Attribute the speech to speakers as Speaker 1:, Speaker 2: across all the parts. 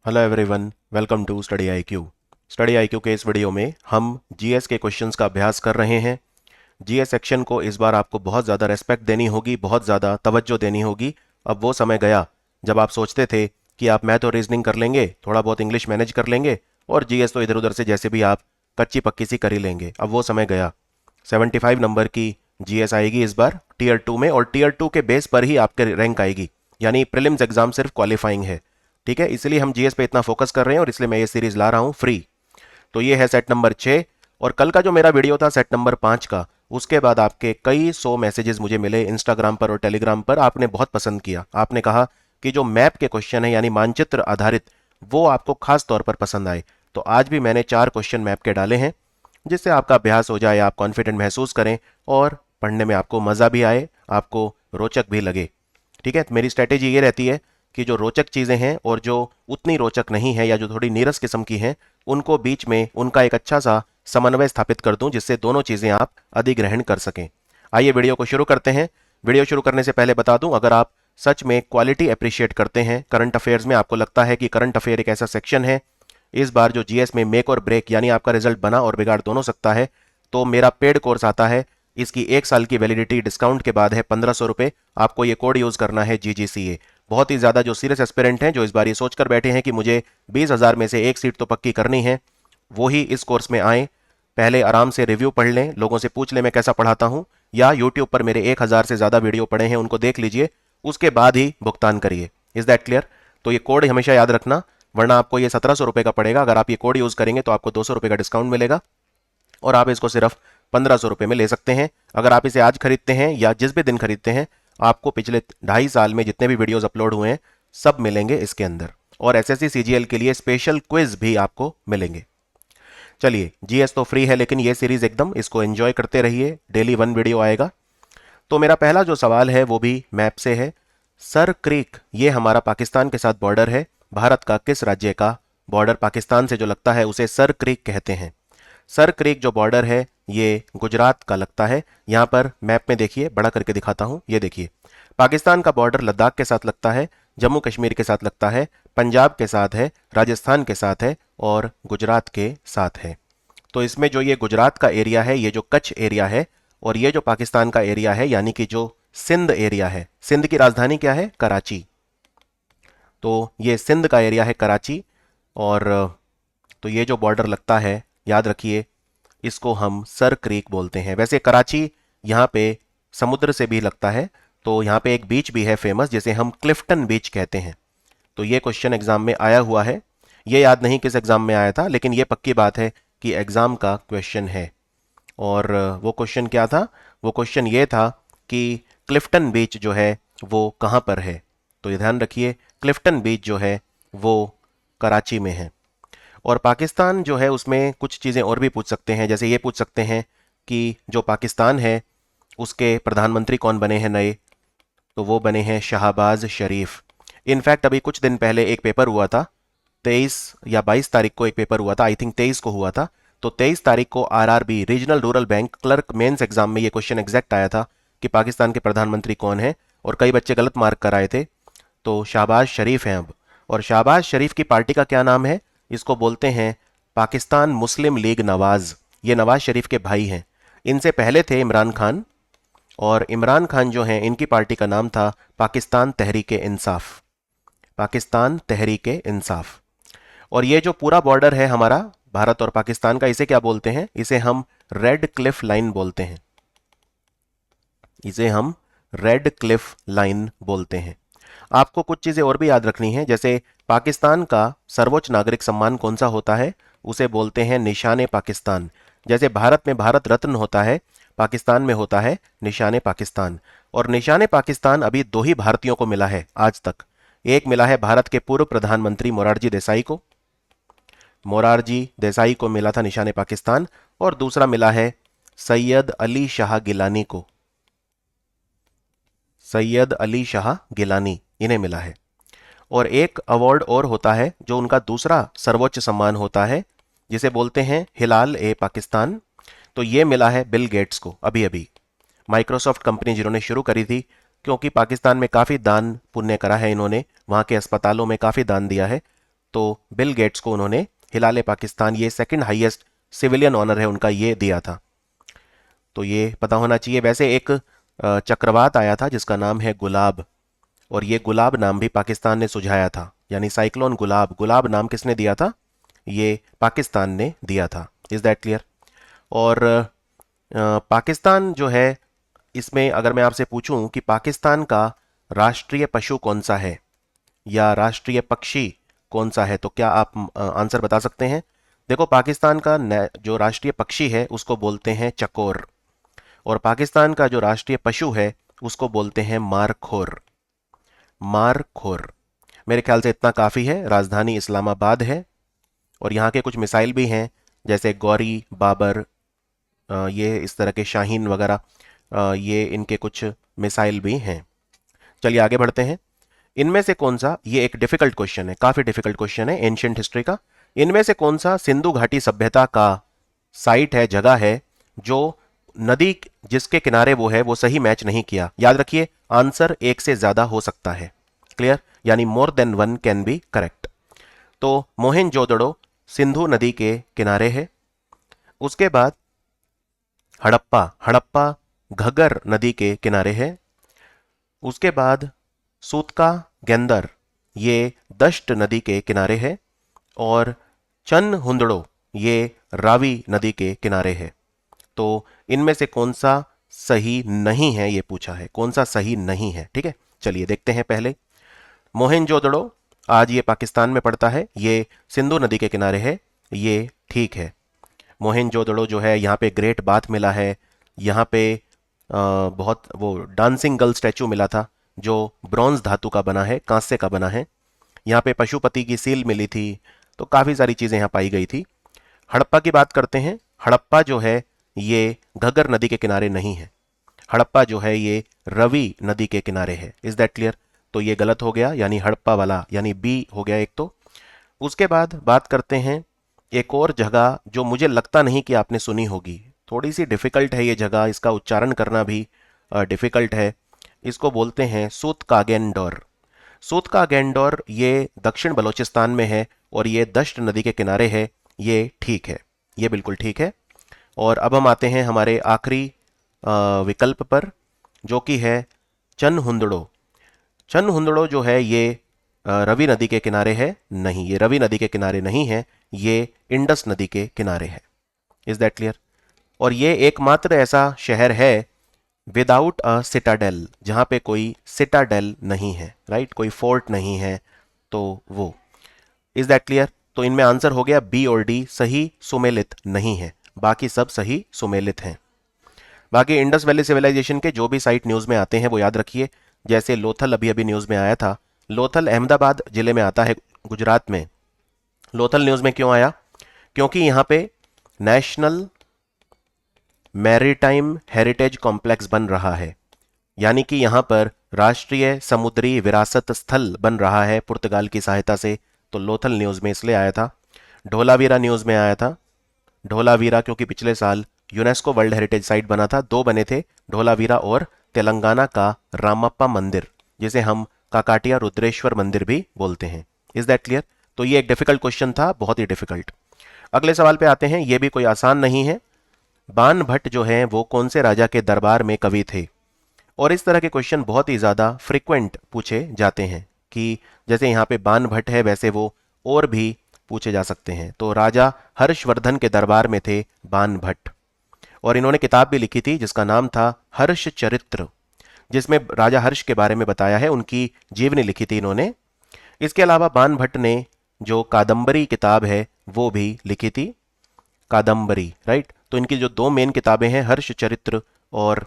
Speaker 1: Hello everyone, welcome to Study IQ. Study IQ के इस video में हम जीएस के क्वेश्चंस का अभ्यास कर रहे हैं। जीएस सेक्शन को इस बार आपको बहुत ज़्यादा रेस्पेक्ट देनी होगी, बहुत ज़्यादा तवज्जो देनी होगी। अब वो समय गया जब आप सोचते थे कि आप मैथ और रीजनिंग कर लेंगे, थोड़ा बहुत इंग्लिश मैनेज कर लेंगे और जीएस तो इधर उधर से जैसे भी आप कच्ची पक्की सी कर ही लेंगे। अब वो समय गया। 75 नंबर की जीएस आएगी इस बार टीयर 2 में, और टीयर 2 के बेस पर ही आपके रैंक आएगी, यानी प्रीलिम्स एग्जाम सिर्फ क्वालिफाइंग है। ठीक है, इसलिए हम जीएस पे इतना फोकस कर रहे हैं और इसलिए मैं ये सीरीज ला रहा हूँ फ्री। तो ये है सेट नंबर 6। और कल का जो मेरा वीडियो था सेट नंबर 5 का, उसके बाद आपके कई सौ मैसेजेस मुझे मिले इंस्टाग्राम पर और टेलीग्राम पर। आपने बहुत पसंद किया। आपने कहा कि जो मैप के क्वेश्चन है यानी मानचित्र आधारित, वो आपको खास तौर पर पसंद आए। तो आज भी मैंने 4 क्वेश्चन मैप के डाले हैं, जिससे आपका अभ्यास हो जाए, आप कॉन्फिडेंट महसूस करें और पढ़ने में आपको मज़ा भी आए, आपको रोचक भी लगे। ठीक है, तो मेरी स्ट्रैटेजी ये रहती है कि जो रोचक चीज़ें हैं और जो उतनी रोचक नहीं है या जो थोड़ी नीरस किस्म की हैं, उनको बीच में उनका एक अच्छा सा समन्वय स्थापित कर दूं, जिससे दोनों चीज़ें आप अधिग्रहण कर सकें। आइए वीडियो को शुरू करते हैं। वीडियो शुरू करने से पहले बता दूं, अगर आप सच में क्वालिटी अप्रिशिएट करते हैं करंट अफेयर्स में, आपको लगता है कि करंट अफेयर एक ऐसा सेक्शन है इस बार जो जीएस में मेक और ब्रेक यानी आपका रिजल्ट बना और बिगाड़ दोनों सकता है, तो मेरा पेड कोर्स आता है। इसकी 1 साल की वैलिडिटी डिस्काउंट के बाद है 1500 रुपये। आपको ये कोड यूज़ करना है GGCA। बहुत ही ज़्यादा जो सीरियस एस्पिरेंट हैं, जो इस बार ये सोचकर बैठे हैं कि मुझे 20,000 में से एक सीट तो पक्की करनी है, वो ही इस कोर्स में आएँ। पहले आराम से रिव्यू पढ़ लें, लोगों से पूछ लें मैं कैसा पढ़ाता हूँ, या यूट्यूब पर मेरे 1,000 से ज़्यादा वीडियो पड़े हैं, उनको देख लीजिए, उसके बाद ही भुगतान करिए। Is that clear? तो ये कोड हमेशा याद रखना, वरना आपको ये 1700 रुपये का पड़ेगा। अगर आप ये कोड यूज़ करेंगे तो आपको 200 रुपये का डिस्काउंट मिलेगा और आप इसको सिर्फ 1500 रुपये में ले सकते हैं। अगर आप इसे आज खरीदते हैं या जिस भी दिन खरीदते हैं, आपको पिछले 2.5 साल में जितने भी वीडियोस अपलोड हुए हैं सब मिलेंगे इसके अंदर, और एसएससी सीजीएल के लिए स्पेशल क्विज भी आपको मिलेंगे। चलिए, जीएस तो फ्री है, लेकिन ये सीरीज एकदम इसको एंजॉय करते रहिए। डेली 1 वीडियो आएगा। तो मेरा पहला जो सवाल है वो भी मैप से है। सर क्रीक, ये हमारा पाकिस्तान के साथ बॉर्डर है। भारत का किस राज्य का बॉर्डर पाकिस्तान से जो लगता है उसे सर क्रीक कहते हैं? सर क्रीक जो बॉर्डर है ये गुजरात का लगता है। यहाँ पर मैप में देखिए, बड़ा करके दिखाता हूँ, ये देखिए, पाकिस्तान का बॉर्डर लद्दाख के साथ लगता है, जम्मू कश्मीर के साथ लगता है, पंजाब के साथ है, राजस्थान के साथ है और गुजरात के साथ है। तो इसमें जो ये गुजरात का एरिया है, ये जो कच्छ एरिया है, और ये जो पाकिस्तान का एरिया है यानी कि जो सिंध एरिया है, सिंध की राजधानी क्या है? कराची। तो ये सिंध का एरिया है कराची। और तो ये जो बॉर्डर लगता है, याद रखिए, इसको हम सर क्रीक बोलते हैं। वैसे कराची यहाँ पे समुद्र से भी लगता है, तो यहाँ पे एक बीच भी है फेमस, जिसे हम क्लिफ्टन बीच कहते हैं। तो ये क्वेश्चन एग्जाम में आया हुआ है। ये याद नहीं किस एग्जाम में आया था, लेकिन ये पक्की बात है कि एग्जाम का क्वेश्चन है। और वो क्वेश्चन क्या था? वो क्वेश्चन ये था कि क्लिफ्टन बीच जो है वो कहाँ पर है। तो ये ध्यान रखिए, क्लिफ्टन बीच जो है वो कराची में है। और पाकिस्तान जो है उसमें कुछ चीज़ें और भी पूछ सकते हैं, जैसे ये पूछ सकते हैं कि जो पाकिस्तान है उसके प्रधानमंत्री कौन बने हैं नए? तो वो बने हैं शहबाज शरीफ। इनफैक्ट अभी कुछ दिन पहले एक पेपर हुआ था, 23 या 22 तारीख को एक पेपर हुआ था, आई थिंक 23 को हुआ था। तो 23 तारीख को RRB regional rural bank clerk mains exam में ये क्वेश्चन एग्जैक्ट आया था कि पाकिस्तान के प्रधानमंत्री कौन है, और कई बच्चे गलत मार्क कराए थे। तो शहबाज शरीफ हैं अब। और शहबाज शरीफ की पार्टी का क्या नाम है? इसको बोलते हैं पाकिस्तान मुस्लिम लीग नवाज। ये नवाज शरीफ के भाई हैं। इनसे पहले थे इमरान खान, और इमरान खान जो हैं इनकी पार्टी का नाम था पाकिस्तान तहरीक इंसाफ। पाकिस्तान तहरीक इंसाफ। और ये जो पूरा बॉर्डर है हमारा भारत और पाकिस्तान का, इसे क्या बोलते हैं? इसे हम रेड क्लिफ लाइन बोलते हैं। इसे हम रेड क्लिफ लाइन बोलते हैं। आपको कुछ चीज़ें और भी याद रखनी है, जैसे पाकिस्तान का सर्वोच्च नागरिक सम्मान कौन सा होता है? उसे बोलते हैं निशान पाकिस्तान। जैसे भारत में भारत रत्न होता है, पाकिस्तान में होता है निशान पाकिस्तान। और निशान पाकिस्तान अभी 2 ही भारतीयों को मिला है आज तक। एक मिला है भारत के पूर्व प्रधानमंत्री मोरारजी देसाई को, मोरारजी देसाई को मिला था निशान पाकिस्तान, और दूसरा मिला है सैयद अली शाह गिलानी को। सैयद अली शाह गिलानी, इन्हें मिला है। और एक अवार्ड और होता है जो उनका दूसरा सर्वोच्च सम्मान होता है, जिसे बोलते हैं हिलाल ए पाकिस्तान। तो ये मिला है बिल गेट्स को अभी अभी, माइक्रोसॉफ्ट कंपनी जिन्होंने शुरू करी थी, क्योंकि पाकिस्तान में काफ़ी दान पुण्य करा है इन्होंने, वहाँ के अस्पतालों में काफ़ी दान दिया है। तो बिल गेट्स को उन्होंने हिलाले पाकिस्तान, ये सेकंड हाईएस्ट सिविलियन ऑनर है उनका, ये दिया था। तो ये पता होना चाहिए। वैसे एक चक्रवात आया था जिसका नाम है गुलाब, और ये गुलाब नाम भी पाकिस्तान ने सुझाया था, यानी साइक्लोन गुलाब, गुलाब नाम किसने दिया था? ये पाकिस्तान ने दिया था। Is that clear? और पाकिस्तान जो है, इसमें अगर मैं आपसे पूछूं कि पाकिस्तान का राष्ट्रीय पशु कौन सा है या राष्ट्रीय पक्षी कौन सा है, तो क्या आप आंसर बता सकते हैं? देखो, पाकिस्तान का जो राष्ट्रीय पक्षी है उसको बोलते हैं चकोर, और पाकिस्तान का जो राष्ट्रीय पशु है उसको बोलते हैं मारखोर। मारखोर। मेरे ख्याल से इतना काफ़ी है। राजधानी इस्लामाबाद है, और यहाँ के कुछ मिसाइल भी हैं, जैसे गौरी, बाबर, ये इस तरह के शाहीन वगैरह, ये इनके कुछ मिसाइल भी हैं। चलिए आगे बढ़ते हैं। इनमें से कौन सा, ये एक डिफिकल्ट क्वेश्चन है, काफ़ी डिफिकल्ट क्वेश्चन है एंशियंट हिस्ट्री का। इनमें से कौन सा सिंधु घाटी सभ्यता का साइट है, जगह है, जो नदी जिसके किनारे वो है वो सही मैच नहीं किया? याद रखिए, आंसर एक से ज्यादा हो सकता है। क्लियर? यानी more than one can be correct. तो मोहेनजोदड़ो सिंधु नदी के किनारे है। उसके बाद हड़प्पा, हड़प्पा घग्गर नदी के किनारे है। उसके बाद सूतका गेंदर, ये दश्त नदी के किनारे है। और चन हुंदड़ो, ये रावी नदी के किनारे है। तो इनमें से कौन सा सही नहीं है, ये पूछा है, कौन सा सही नहीं है। ठीक है, चलिए देखते हैं। पहले मोहेनजोदड़ो, आज ये पाकिस्तान में पड़ता है, ये सिंधु नदी के किनारे है, ये ठीक है। मोहेनजोदड़ो जो है, यहाँ पे ग्रेट बाथ मिला है, यहाँ पे बहुत वो डांसिंग गर्ल स्टैचू मिला था जो ब्रॉन्ज धातु का बना है, कांस्य का बना है। यहाँ पे पशुपति की सील मिली थी, तो काफ़ी सारी चीज़ें यहाँ पाई गई थी। हड़प्पा की बात करते हैं। हड़प्पा जो है ये घग्गर नदी के किनारे नहीं है। हड़प्पा जो है ये रवि नदी के किनारे है। Is that clear? तो ये गलत हो गया, यानी हड़प्पा वाला, यानी बी हो गया एक तो। उसके बाद बात करते हैं एक और जगह जो मुझे लगता नहीं कि आपने सुनी होगी, थोड़ी सी डिफिकल्ट है ये जगह, इसका उच्चारण करना भी डिफिकल्ट है। इसको बोलते हैं सूतकागेंडोर। सूतकागेंडोर ये दक्षिण बलूचिस्तान में है, और ये दश्त नदी के किनारे है। ये ठीक है, ये बिल्कुल ठीक है। और अब हम आते हैं हमारे आखिरी विकल्प पर, जो कि है चन हुंदड़ो। चन हुंदड़ो जो है ये रवि नदी के किनारे है? नहीं, ये रवि नदी के किनारे नहीं है, ये इंडस नदी के किनारे है। Is that clear? और ये एकमात्र ऐसा शहर है विदाउट अ सिटाडेल, जहां पे कोई सिटाडेल नहीं है, राइट, कोई फोर्ट नहीं है, तो वो। Is that clear? तो इनमें आंसर हो गया बी और डी सही, सुमेलित नहीं है, बाकी सब सही सुमेलित हैं। बाकी इंडस वैली सिविलाइजेशन के जो भी साइट न्यूज़ में आते हैं वो याद रखिए। जैसे लोथल अभी अभी न्यूज़ में आया था, लोथल अहमदाबाद जिले में आता है, गुजरात में। लोथल न्यूज़ में क्यों आया? क्योंकि यहाँ पे नेशनल मैरीटाइम हेरिटेज कॉम्प्लेक्स बन रहा है, यानी कि यहाँ पर राष्ट्रीय समुद्री विरासत स्थल बन रहा है पुर्तगाल की सहायता से। तो लोथल न्यूज़ में इसलिए आया था। ढोलावीरा न्यूज़ में आया था। ढोलावीरा क्योंकि पिछले साल यूनेस्को वर्ल्ड हेरिटेज साइट बना था, दो बने थे, ढोलावीरा और तेलंगाना का रामप्पा मंदिर, जिसे हम काकाटिया रुद्रेश्वर मंदिर भी बोलते हैं। Is that clear? तो ये एक डिफिकल्ट क्वेश्चन था, बहुत ही डिफिकल्ट। अगले सवाल पे आते हैं, ये भी कोई आसान नहीं है। बान भट्ट जो है वो कौन से राजा के दरबार में कवि थे? और इस तरह के क्वेश्चन बहुत ही ज़्यादा फ्रिक्वेंट पूछे जाते हैं, कि जैसे यहाँ पे बान भट्ट है, वैसे वो और भी पूछे जा सकते हैं। तो राजा हर्षवर्धन के दरबार में थे बान भट्ट, और इन्होंने किताब भी लिखी थी जिसका नाम था हर्ष चरित्र, जिसमें राजा हर्ष के बारे में बताया है, उनकी जीवनी लिखी थी इन्होंने। इसके अलावा बान भट्ट ने जो कादम्बरी किताब है वो भी लिखी थी, कादम्बरी, राइट। तो इनकी जो दो मेन किताबें हैं, हर्ष चरित्र और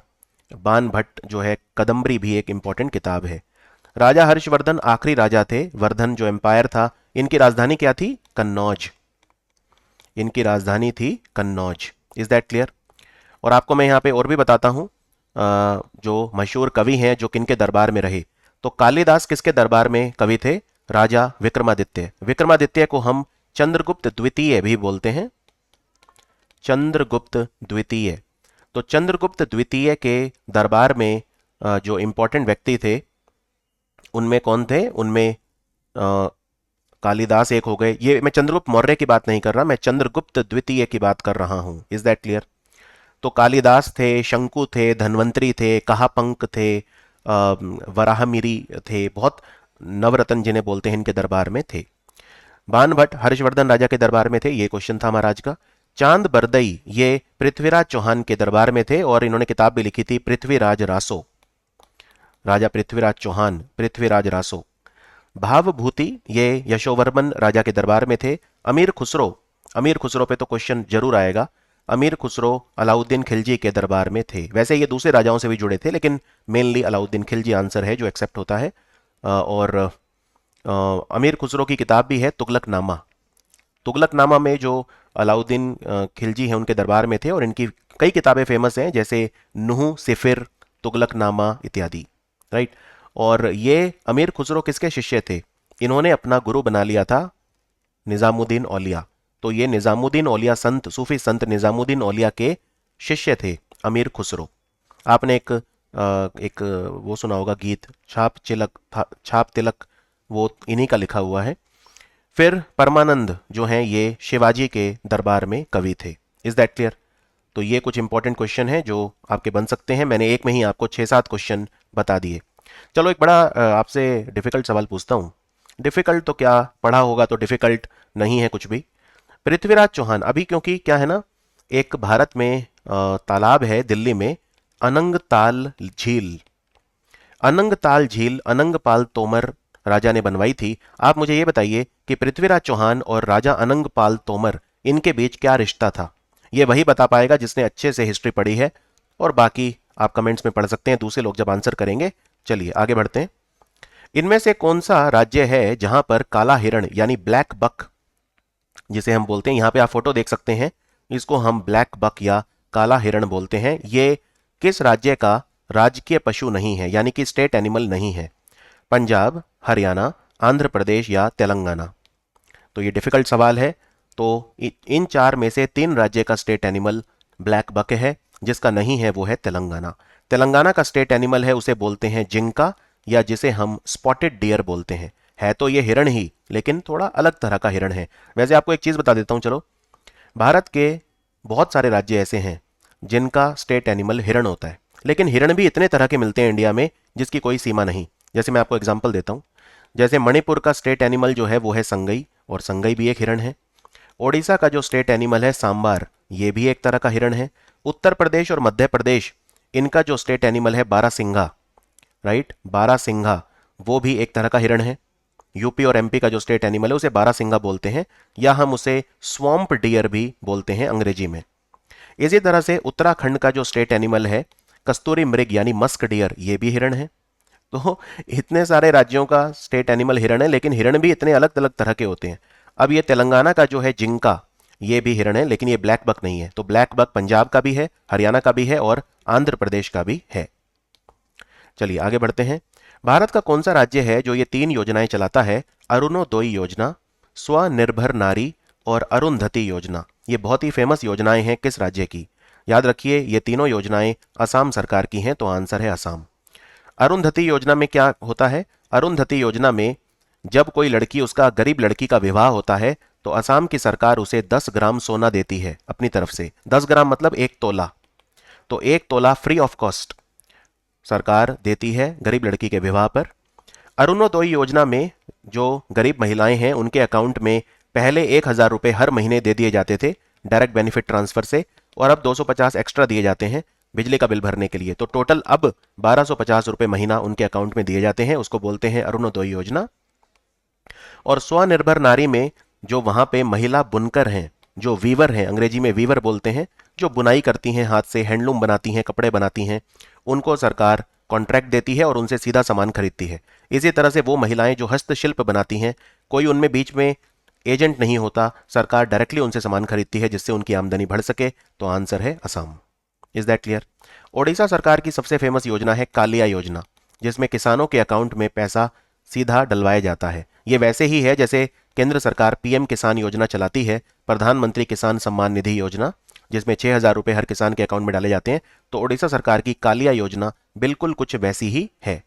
Speaker 1: बान भट्ट जो है कदम्बरी, भी एक इंपॉर्टेंट किताब है। राजा हर्षवर्धन आखिरी राजा थे, वर्धन जो एम्पायर था। इनकी राजधानी क्या थी? कन्नौज। इनकी राजधानी थी कन्नौज। Is that clear? और आपको मैं यहाँ पे और भी बताता हूँ जो मशहूर कवि हैं जो किनके दरबार में रहे। तो कालिदास किसके दरबार में कवि थे? राजा विक्रमादित्य। विक्रमादित्य को हम चंद्रगुप्त द्वितीय भी बोलते हैं, चंद्रगुप्त द्वितीय। तो चंद्रगुप्त द्वितीय के दरबार में जो इंपॉर्टेंट व्यक्ति थे, उनमें कौन थे? उनमें कालिदास एक हो गए। ये मैं चंद्रगुप्त मौर्य की बात नहीं कर रहा, मैं चंद्रगुप्त द्वितीय की बात कर रहा हूं। Is that clear? तो कालिदास थे, शंकु थे, धन्वंतरी थे, कहापंक थे, वराहमिरी थे, बहुत नवरत्न जिन्हें बोलते हैं इनके दरबार में थे। बाणभट्ट हर्षवर्धन राजा के दरबार में थे, ये क्वेश्चन था हमारा आज का। चांद बरदई ये पृथ्वीराज चौहान के दरबार में थे और इन्होंने किताब भी लिखी थी, पृथ्वीराज रासो। राजा पृथ्वीराज चौहान, पृथ्वीराज रासो। भावभूति ये यशोवर्मन राजा के दरबार में थे। अमीर खुसरो, अमीर खुसरो पे तो क्वेश्चन जरूर आएगा। अमीर खुसरो अलाउद्दीन खिलजी के दरबार में थे। वैसे ये दूसरे राजाओं से भी जुड़े थे, लेकिन मेनली अलाउद्दीन खिलजी आंसर है जो एक्सेप्ट होता है। और अमीर खुसरो की किताब भी है तुगलकनामा। तुगलकनामा में जो अलाउद्दीन खिलजी हैं उनके दरबार में थे, और इनकी कई किताबें फेमस हैं जैसे नुह, सिफिर, तुगलकनामा इत्यादि। राइट। और ये अमीर खुसरो किसके शिष्य थे? इन्होंने अपना गुरु बना लिया था निजामुद्दीन औलिया। तो ये निजामुद्दीन औलिया संत, सूफी संत निजामुद्दीन औलिया के शिष्य थे अमीर खुसरो। आपने एक वो सुना होगा गीत, छाप चिलक था, छाप तिलक, वो इन्हीं का लिखा हुआ है। फिर परमानंद जो हैं ये शिवाजी के दरबार में कवि थे। Is that clear? तो ये कुछ इंपॉर्टेंट क्वेश्चन हैं जो आपके बन सकते हैं। मैंने एक में ही आपको 6-7 क्वेश्चन बता दिए। चलो एक बड़ा आपसे डिफिकल्ट सवाल पूछता हूँ। डिफिकल्ट तो क्या, पढ़ा होगा तो डिफिकल्ट नहीं है कुछ भी। पृथ्वीराज चौहान, अभी क्योंकि क्या है ना, एक भारत में तालाब है दिल्ली में, अनंगताल झील। अनंगताल झील अनंगपाल तोमर राजा ने बनवाई थी। आप मुझे ये बताइए कि पृथ्वीराज चौहान और राजा अनंगपाल तोमर, इनके बीच क्या रिश्ता था? ये वही बता पाएगा जिसने अच्छे से हिस्ट्री पढ़ी है, और बाकी आप कमेंट्स में पढ़ सकते हैं दूसरे लोग जब आंसर करेंगे। चलिए आगे बढ़ते हैं। इनमें से कौन सा राज्य है जहां पर काला हिरण यानी ब्लैक बक जिसे हम बोलते हैं, यहां पे आप फोटो देख सकते हैं, इसको हम ब्लैक बक या काला हिरण बोलते हैं, ये किस राज्य का राजकीय पशु नहीं है, यानी कि स्टेट एनिमल नहीं है? पंजाब, हरियाणा, आंध्र प्रदेश या तेलंगाना? तो ये डिफिकल्ट सवाल है। तो इन 4 में से 3 राज्य का स्टेट एनिमल ब्लैक बक है, जिसका नहीं है वो है तेलंगाना। तेलंगाना का स्टेट एनिमल है, उसे बोलते हैं जिंका, या जिसे हम स्पॉटेड डियर बोलते हैं। है तो ये हिरण ही, लेकिन थोड़ा अलग तरह का हिरण है। वैसे आपको एक चीज बता देता हूं, चलो। भारत के बहुत सारे राज्य ऐसे हैं जिनका स्टेट एनिमल हिरण होता है, लेकिन हिरण भी इतने तरह के मिलते हैं इंडिया में जिसकी कोई सीमा नहीं। जैसे मैं आपको एग्जांपल देता हूं, जैसे मणिपुर का स्टेट एनिमल जो है वो है संगई, और संगई भी एक हिरण है। ओडिशा का जो स्टेट एनिमल है सांबार, ये भी एक तरह का हिरण है। उत्तर प्रदेश और मध्य प्रदेश, इनका जो स्टेट एनिमल है बारासिंगा, राइट, बारासिंगा, वो भी एक तरह का हिरण है। यूपी और एमपी का जो स्टेट एनिमल है उसे बारासिंगा बोलते हैं, या हम उसे स्वॉम्प डियर भी बोलते हैं अंग्रेजी में। इसी तरह से उत्तराखंड का जो स्टेट एनिमल है कस्तूरी मृग यानी मस्क डियर, ये भी हिरण है। तो इतने सारे राज्यों का स्टेट एनिमल हिरण है, लेकिन हिरण भी इतने अलग अलग तरह के होते हैं। अब ये तेलंगाना का जो है जिंका, ये भी हिरण है, लेकिन ये ब्लैक बक नहीं है। तो ब्लैक बक पंजाब का भी है, हरियाणा का भी है, और आंध्र प्रदेश का भी है। चलिए आगे बढ़ते हैं। भारत का कौन सा राज्य है जो ये 3 योजनाएं चलाता है? अरुणोदय योजना, स्वनिर्भर नारी और अरुंधति योजना। ये बहुत ही फेमस योजनाएं हैं, किस राज्य की? याद रखिए ये तीनों योजनाएं असम सरकार की हैं, तो आंसर है असम। अरुंधति योजना में क्या होता है? अरुंधति योजना में जब कोई लड़की, उसका गरीब लड़की का विवाह होता है, तो असम की सरकार उसे 10 ग्राम सोना देती है अपनी तरफ से। 10 ग्राम मतलब 1 तोला। तो 1 तोला फ्री ऑफ कॉस्ट सरकार देती है गरीब लड़की के विवाह पर। अरुणोदय योजना में जो गरीब महिलाएं हैं उनके अकाउंट में पहले 1,000 रुपए हर महीने दे दिए जाते थे डायरेक्ट बेनिफिट ट्रांसफर से, और अब 250 एक्स्ट्रा दिए जाते हैं बिजली का बिल भरने के लिए। तो टोटल अब 1250 रुपए महीना उनके अकाउंट में दिए जाते हैं, उसको बोलते हैं अरुणोदय योजना। और स्वनिर्भर नारी में जो वहां पे महिला बुनकर हैं, जो वीवर हैं, अंग्रेजी में वीवर बोलते हैं, जो बुनाई करती हैं, हाथ से हैंडलूम बनाती हैं, कपड़े बनाती हैं, उनको सरकार कॉन्ट्रैक्ट देती है और उनसे सीधा सामान खरीदती है। इसी तरह से वो महिलाएं जो हस्तशिल्प बनाती हैं, कोई उनमें बीच में एजेंट नहीं होता, सरकार डायरेक्टली उनसे सामान खरीदती है जिससे उनकी आमदनी बढ़ सके। तो आंसर है Assam. Is that clear? Odisha सरकार की सबसे फेमस योजना है कालिया योजना, जिसमें किसानों के अकाउंट में पैसा सीधा डलवाया जाता है। ये वैसे ही है जैसे केंद्र सरकार पीएम किसान योजना चलाती है, प्रधानमंत्री किसान सम्मान निधि योजना, जिसमें 6,000 रुपए हर किसान के अकाउंट में डाले जाते हैं। तो ओडिशा सरकार की कालिया योजना बिल्कुल कुछ वैसी ही है।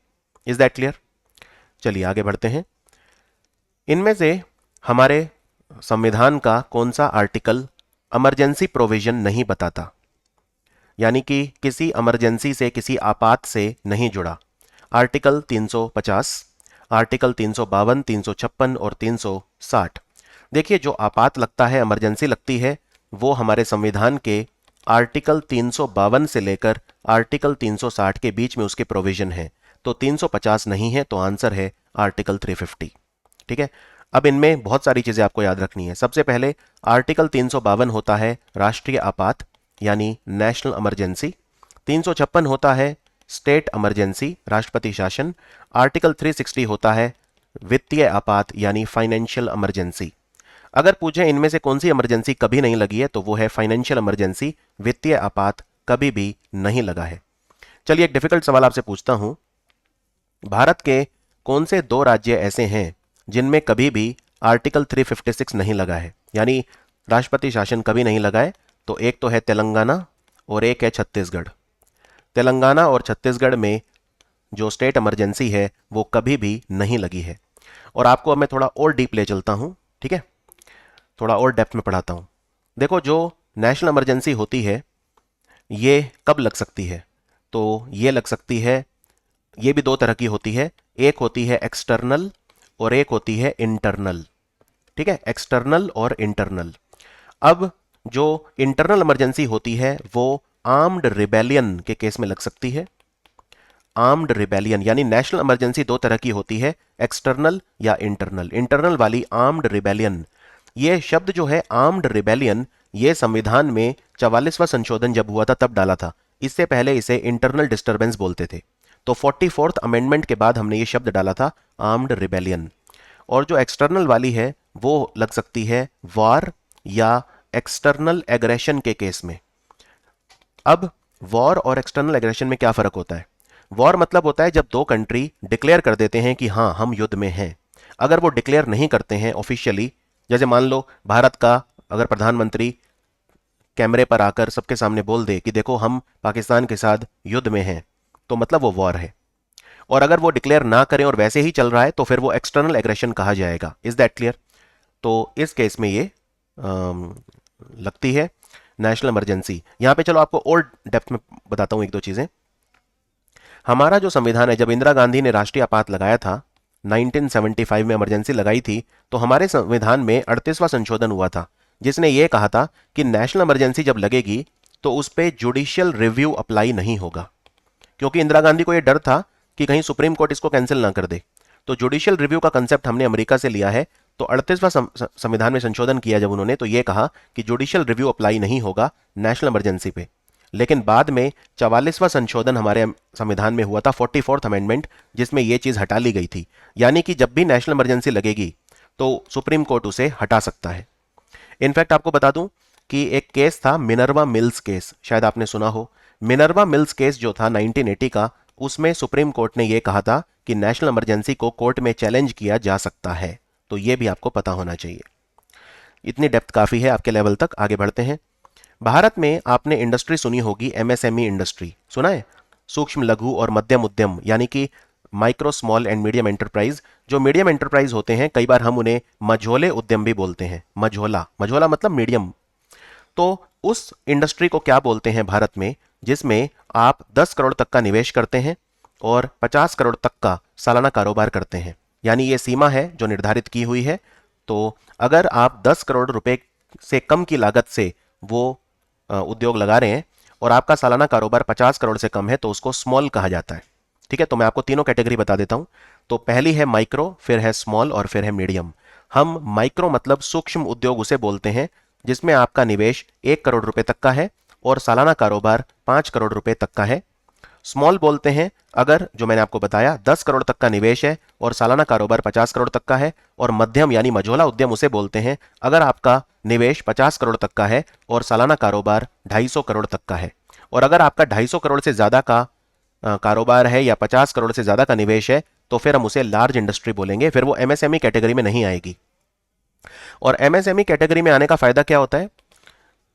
Speaker 1: Is that clear? चलिए आगे बढ़ते हैं। इनमें से हमारे संविधान का कौन सा आर्टिकल इमरजेंसी प्रोविजन नहीं बताता, यानी कि किसी इमरजेंसी से, किसी आपात से नहीं जुड़ा? आर्टिकल 350, आर्टिकल 352, 356 और 360। देखिए, जो आपात लगता है, इमरजेंसी लगती है, वो हमारे संविधान के आर्टिकल 352 से लेकर आर्टिकल 360 के बीच में उसके प्रोविजन है। तो 350 नहीं है, तो आंसर है आर्टिकल 350। ठीक है। अब इनमें बहुत सारी चीजें आपको याद रखनी है। सबसे पहले आर्टिकल 352 होता है राष्ट्रीय आपात यानी नेशनल इमरजेंसी। 356 होता है स्टेट इमरजेंसी, राष्ट्रपति शासन। आर्टिकल 360 होता है वित्तीय आपात यानी फाइनेंशियल इमरजेंसी। अगर पूछें इनमें से कौन सी इमरजेंसी कभी नहीं लगी है, तो वो है फाइनेंशियल इमरजेंसी। वित्तीय आपात कभी भी नहीं लगा है। चलिए एक डिफिकल्ट सवाल आपसे पूछता हूं। भारत के कौन से दो राज्य ऐसे हैं जिनमें कभी भी आर्टिकल 356 नहीं लगा है, यानी राष्ट्रपति शासन कभी नहीं लगा है? तो एक तो है तेलंगाना और एक है छत्तीसगढ़। तेलंगाना और छत्तीसगढ़ में जो स्टेट इमरजेंसी है वो कभी भी नहीं लगी है। और आपको अब मैं थोड़ा और डीप ले चलता हूं, ठीक है, थोड़ा और डेप्थ में पढ़ाता हूं। देखो, जो नेशनल इमरजेंसी होती है ये कब लग सकती है? तो ये लग सकती है, ये भी दो तरह की होती है। एक होती है एक्सटर्नल और एक होती है इंटरनल। ठीक है, एक्सटर्नल और इंटरनल। अब जो इंटरनल इमरजेंसी होती है वो आर्म्ड रिबेलियन के केस में लग सकती है। आर्म्ड रिबेलियन यानी नेशनल इमरजेंसी दो तरह की होती है, एक्सटर्नल या इंटरनल। इंटरनल वाली आर्म्ड रिबेलियन, ये शब्द जो है आर्म्ड रिबेलियन, ये संविधान में 44वां संशोधन जब हुआ था तब डाला था। इससे पहले इसे इंटरनल डिस्टर्बेंस बोलते थे। तो 44th अमेंडमेंट के बाद हमने ये शब्द डाला था आर्म्ड रिबेलियन। और जो एक्सटर्नल वाली है वो लग सकती है वॉर या एक्सटर्नल एग्रेशन के केस में। अब वॉर और एक्सटर्नल एग्रेशन में क्या फर्क होता है? वॉर मतलब होता है जब दो कंट्री डिक्लेयर कर देते हैं कि हाँ हम युद्ध में हैं। अगर वो डिक्लेयर नहीं करते हैं ऑफिशियली, जैसे मान लो भारत का अगर प्रधानमंत्री कैमरे पर आकर सबके सामने बोल दे कि देखो हम पाकिस्तान के साथ युद्ध में हैं, तो मतलब वो वॉर है। और अगर वो डिक्लेयर ना करें और वैसे ही चल रहा है तो फिर वो एक्सटर्नल एग्रेशन कहा जाएगा। Is that clear? तो इस केस में ये लगती है नेशनल इमरजेंसी। यहां पे चलो आपको और डेप्थ में बताता हूं एक दो चीजें। हमारा जो संविधान है, जब इंदिरा गांधी ने राष्ट्रीय आपात लगाया था 1975 में, इमरजेंसी लगाई थी, तो हमारे संविधान में 38वां संशोधन हुआ था जिसने ये कहा था कि नेशनल इमरजेंसी जब लगेगी तो उस पर जुडिशियल रिव्यू अप्लाई नहीं होगा, क्योंकि इंदिरा गांधी को यह डर था कि कहीं सुप्रीम कोर्ट इसको कैंसिल ना कर दे। तो जुडिशियल रिव्यू का कंसेप्ट हमने अमेरिका से लिया है। तो 38वां संविधान में संशोधन किया जब उन्होंने, तो यह कहा कि जुडिशियल रिव्यू अप्लाई नहीं होगा नेशनल इमरजेंसी पे। लेकिन बाद में 44वां संशोधन हमारे संविधान में हुआ था, 44th अमेंडमेंट, जिसमें यह चीज हटा ली गई थी। यानी कि जब भी नेशनल इमरजेंसी लगेगी तो सुप्रीम कोर्ट उसे हटा सकता है। इनफैक्ट आपको बता दूं कि एक केस था मिनर्वा मिल्स केस, शायद आपने सुना हो। मिनर्वा मिल्स केस जो था 1980 का, उसमें सुप्रीम कोर्ट ने यह कहा था कि नेशनल इमरजेंसी को कोर्ट में चैलेंज किया जा सकता है। तो यह भी आपको पता होना चाहिए। इतनी डेप्थ काफी है आपके लेवल तक। आगे बढ़ते हैं। भारत में आपने इंडस्ट्री सुनी होगी, एमएसएमई इंडस्ट्री सुना है? सूक्ष्म लघु और मध्यम उद्यम, यानी कि micro small and medium enterprise. जो मीडियम एंटरप्राइज होते हैं, कई बार हम उन्हें मझोले उद्यम भी बोलते हैं। मझोला, मझोला मतलब मीडियम। तो उस इंडस्ट्री को क्या बोलते हैं भारत में, जिसमें आप 10 करोड़ तक का निवेश करते हैं और 50 करोड़ तक का सालाना कारोबार करते हैं। यानी ये सीमा है जो निर्धारित की हुई है। तो अगर आप 10 करोड़ रुपए से कम की लागत से वो उद्योग लगा रहे हैं और आपका सालाना कारोबार 50 करोड़ से कम है, तो उसको स्मॉल कहा जाता है। ठीक है, तो मैं आपको तीनों कैटेगरी बता देता हूं। तो पहली है माइक्रो, फिर है स्मॉल और फिर है मीडियम। हम माइक्रो मतलब सूक्ष्म उद्योग उसे बोलते हैं जिसमें आपका निवेश 1 करोड़ रुपए तक का है और सालाना कारोबार 5 करोड़ रुपए तक का है। स्मॉल बोलते हैं अगर, जो मैंने आपको बताया, 10 करोड़ तक का निवेश है और सालाना कारोबार 50 करोड़ तक का है। और मध्यम यानी मझोला उद्यम उसे बोलते हैं अगर आपका निवेश 50 करोड़ तक का है और सालाना कारोबार 250 करोड़ तक का है। और अगर आपका 250 करोड़ से ज्यादा का कारोबार है या 50 करोड़ से ज्यादा का निवेश है, तो फिर हम उसे लार्ज इंडस्ट्री बोलेंगे। फिर वो एमएसएमई कैटेगरी में नहीं आएगी। और एमएसएमई कैटेगरी में आने का फायदा क्या होता है?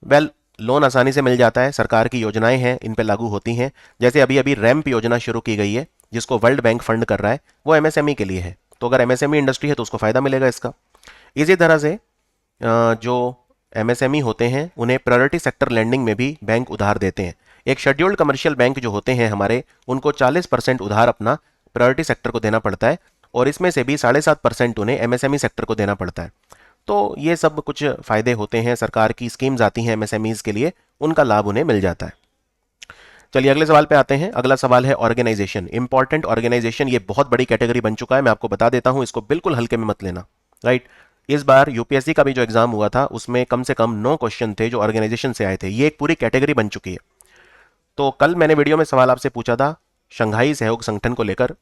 Speaker 1: वेल, लोन आसानी से मिल जाता है, सरकार की योजनाएं हैं इन पे लागू होती हैं। जैसे अभी अभी रैंप योजना शुरू की गई है जिसको वर्ल्ड बैंक फंड कर रहा है, वो एमएसएमई के लिए है। तो अगर एमएसएमई इंडस्ट्री है तो उसको फायदा मिलेगा इसका। इसी तरह से जो एमएसएमई होते हैं उन्हें प्रायोरिटी सेक्टर लैंडिंग में भी बैंक उधार देते हैं। एक शेड्यूल्ड कमर्शियल बैंक जो होते हैं हमारे, उनको 40% उधार अपना प्रायोरिटी सेक्टर को देना पड़ता है, और इसमें से भी 7.5% उन्हें एमएसएमई सेक्टर को देना पड़ता है। तो ये सब कुछ फ़ायदे होते हैं, सरकार की स्कीम्स आती हैं एमएसएमईज़ के लिए, उनका लाभ उन्हें मिल जाता है। चलिए अगले सवाल पे आते हैं। अगला सवाल है ऑर्गेनाइजेशन, इंपॉर्टेंट ऑर्गेनाइजेशन। ये बहुत बड़ी कैटेगरी बन चुका है, मैं आपको बता देता हूं, इसको बिल्कुल हल्के में मत लेना। राइट, इस बार यूपीएससी का भी जो एग्जाम हुआ था उसमें कम से कम 9 क्वेश्चन थे जो ऑर्गेनाइजेशन से आए थे। ये एक पूरी कैटेगरी बन चुकी है। तो कल मैंने वीडियो में सवाल आपसे पूछा था शंघाई सहयोग संगठन को लेकर,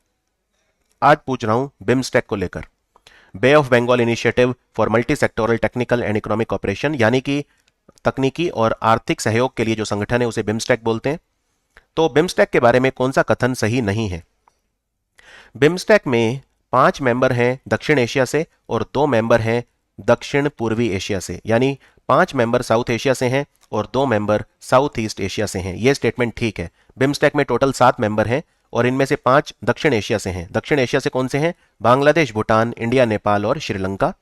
Speaker 1: आज पूछ रहा हूं बिम्स्टेक को लेकर। Bay of Bengal initiative for multi sectoral technical and economic cooperation, यानी कि तकनीकी और आर्थिक सहयोग के लिए जो संगठन है उसे बिम्स्टेक बोलते हैं। तो बिम्स्टेक के बारे में कौन सा कथन सही नहीं है? बिम्स्टेक में 5 मेंबर हैं दक्षिण एशिया से और 2 मेंबर हैं दक्षिण पूर्वी एशिया से, यानी 5 मेंबर साउथ एशिया से हैं और 2 मेंबर साउथ ईस्ट एशिया से हैं। यह स्टेटमेंट ठीक है। बिम्स्टेक में टोटल 7 मेंबर हैं और इनमें से 5 दक्षिण एशिया से हैं। दक्षिण एशिया से कौन से हैं? बांग्लादेश, भूटान, इंडिया, नेपाल और श्रीलंका।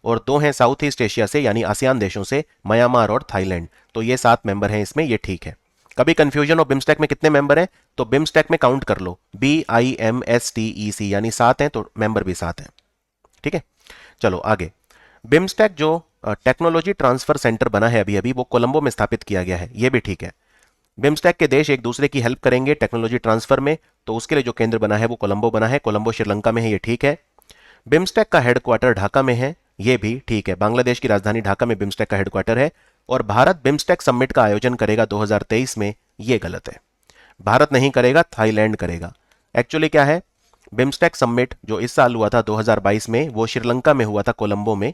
Speaker 1: और 2 हैं साउथ ईस्ट एशिया से, यानी आसियान देशों से, म्यांमार और थाईलैंड। तो ये 7 मेंबर हैं इसमें, ये ठीक है। कभी कंफ्यूजन हो बिम्स्टेक में कितने मेंबर हैं, तो बिम्स्टेक में काउंट कर लो, BIMSTEC, यानी 7 हैं तो मेंबर भी 7 हैं। ठीक है, चलो आगे। बिम्स्टेक जो टेक्नोलॉजी ट्रांसफर सेंटर बना है अभी अभी, वो कोलंबो में स्थापित किया गया है, ये भी ठीक है। बिम्स्टेक के देश एक दूसरे की हेल्प करेंगे टेक्नोलॉजी ट्रांसफर में, तो उसके लिए जो केंद्र बना है वो कोलंबो बना है, कोलंबो श्रीलंका में है, ये ठीक है। बिम्स्टेक का हेडक्वार्टर ढाका में है, ये भी ठीक है। बांग्लादेश की राजधानी ढाका में बिम्स्टेक का हेडक्वार्टर है। और भारत बिम्स्टेक समिट का आयोजन करेगा 2023 में, ये गलत है। भारत नहीं करेगा, थाईलैंड करेगा। एक्चुअली क्या है, बिम्स्टेक समिट जो इस साल हुआ था 2022 में, वो श्रीलंका में हुआ था कोलंबो में,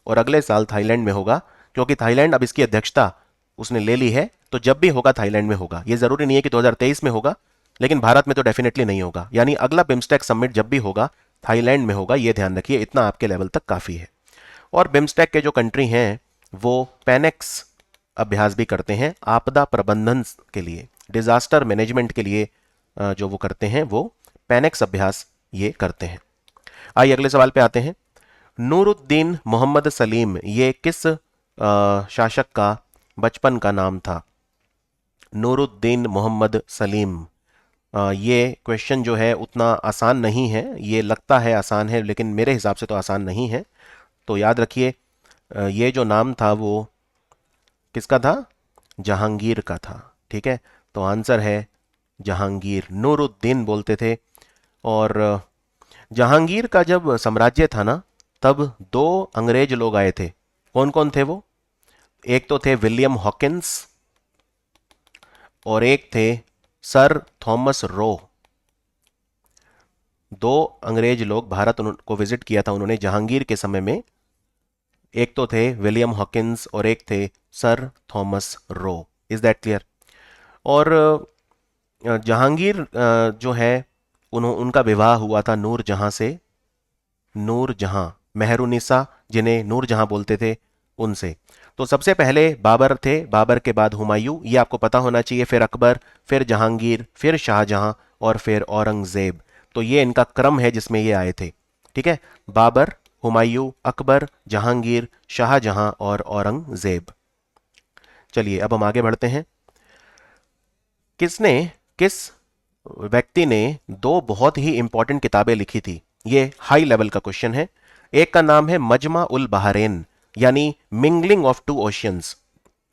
Speaker 1: और अगले साल थाईलैंड में होगा, क्योंकि थाईलैंड अब इसकी अध्यक्षता उसने ले ली है। तो जब भी होगा थाईलैंड में होगा, ये जरूरी नहीं है कि 2023 में होगा, लेकिन भारत में तो डेफिनेटली नहीं होगा। यानी अगला बिम्स्टेक समिट जब भी होगा थाईलैंड में होगा, ये ध्यान रखिए, इतना आपके लेवल तक काफी है। और बिम्स्टेक के जो कंट्री हैं वो पैनेक्स अभ्यास भी करते हैं, आपदा प्रबंधन के लिए, डिजास्टर मैनेजमेंट के लिए जो वो करते हैं, वो पैनेक्स अभ्यास ये करते हैं। आइए अगले सवाल पे आते हैं। नूरुद्दीन मोहम्मद सलीम, ये किस शासक का बचपन का नाम था? नूरुद्दीन मोहम्मद सलीम, ये क्वेश्चन जो है उतना आसान नहीं है, ये लगता है आसान है लेकिन मेरे हिसाब से तो आसान नहीं है। तो याद रखिए, ये जो नाम था वो किसका था? जहांगीर का था। ठीक है, तो आंसर है जहांगीर। नूरुद्दीन बोलते थे। और जहांगीर का जब साम्राज्य था ना, तब 2 अंग्रेज लोग आए थे। कौन कौन थे वो? एक तो थे विलियम हॉकिंस और एक थे सर थॉमस रो। 2 अंग्रेज लोग भारत को विजिट किया था उन्होंने जहांगीर के समय में। एक तो थे विलियम हॉकिंस और एक थे sir Thomas Roe. Is that clear? और जहांगीर जो है, उनका विवाह हुआ था नूर जहां से। नूर जहां, मेहरुनिसा जिन्हें नूर जहां बोलते थे, उनसे। तो सबसे पहले बाबर थे, बाबर के बाद हुमायूं, ये आपको पता होना चाहिए, फिर अकबर, फिर जहांगीर, फिर शाहजहां और फिर औरंगजेब। तो ये इनका क्रम है जिसमें ये आए थे। ठीक है, बाबर, हुमायूं, अकबर, जहांगीर, शाहजहां और औरंगजेब। चलिए अब हम आगे बढ़ते हैं। किस व्यक्ति ने 2 बहुत ही इंपॉर्टेंट किताबें लिखी थी? ये हाई लेवल का क्वेश्चन है। एक का नाम है मजमा उल बहरेन, यानी मिंगलिंग ऑफ 2 ओशियंस,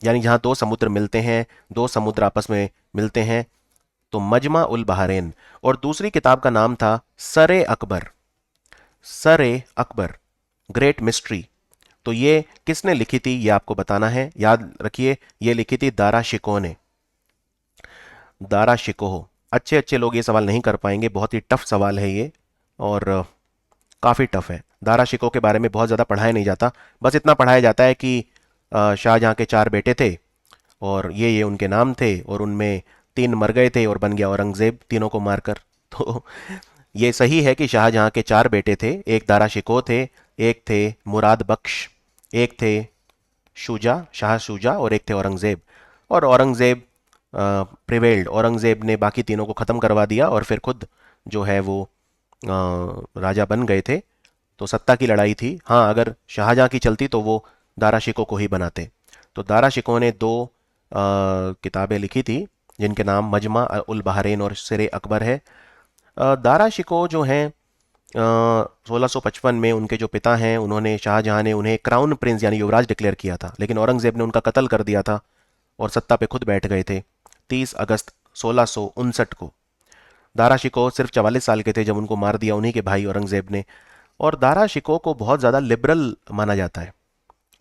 Speaker 1: यानी जहां 2 समुद्र मिलते हैं, 2 समुद्र आपस में मिलते हैं, तो मजमा उल बहरेन। और दूसरी किताब का नाम था सरे अकबर। सरे अकबर, ग्रेट मिस्ट्री। तो ये किसने लिखी थी, ये आपको बताना है। याद रखिए, ये लिखी थी दारा शिकोह ने। दारा शिकोह। अच्छे अच्छे लोग ये सवाल नहीं कर पाएंगे, बहुत ही टफ सवाल है ये, और काफ़ी टफ है। दारा शिकोह के बारे में बहुत ज़्यादा पढ़ाया नहीं जाता, बस इतना पढ़ाया जाता है कि शाहजहां के 4 बेटे थे और ये उनके नाम थे, और उनमें 3 मर गए थे और बन गया औरंगजेब तीनों को मारकर। तो ये सही है कि शाहजहां के 4 बेटे थे, एक दारा शिकोह थे, एक थे मुराद बख्श, एक थे शुजा, शाह शुजा, और एक थे औरंगजेब। और औरंगजेब प्रिवेल्ड, औरंगजेब ने बाकी तीनों को ख़त्म करवा दिया और फिर खुद जो है वो राजा बन गए थे। तो सत्ता की लड़ाई थी। हाँ, अगर शाहजहां की चलती तो वो दारा शिकोह को ही बनाते। तो दारा शिकोह ने दो किताबें लिखी थी जिनके नाम मजमा उल बहरैन और सिर अकबर है। दारा शिकोह जो हैं 1655 में उनके जो पिता हैं, उन्होंने शाहजहां ने उन्हें क्राउन प्रिंस यानी युवराज डिक्लेयर किया था, लेकिन औरंगजेब ने उनका कत्ल कर दिया था और सत्ता पे खुद बैठ गए थे 30 अगस्त 1659 को। दारा शिकोह सिर्फ 44 साल के थे जब उनको मार दिया उन्हीं के भाई औरंगजेब ने। और दारा शिकोह को बहुत ज़्यादा लिबरल माना जाता है।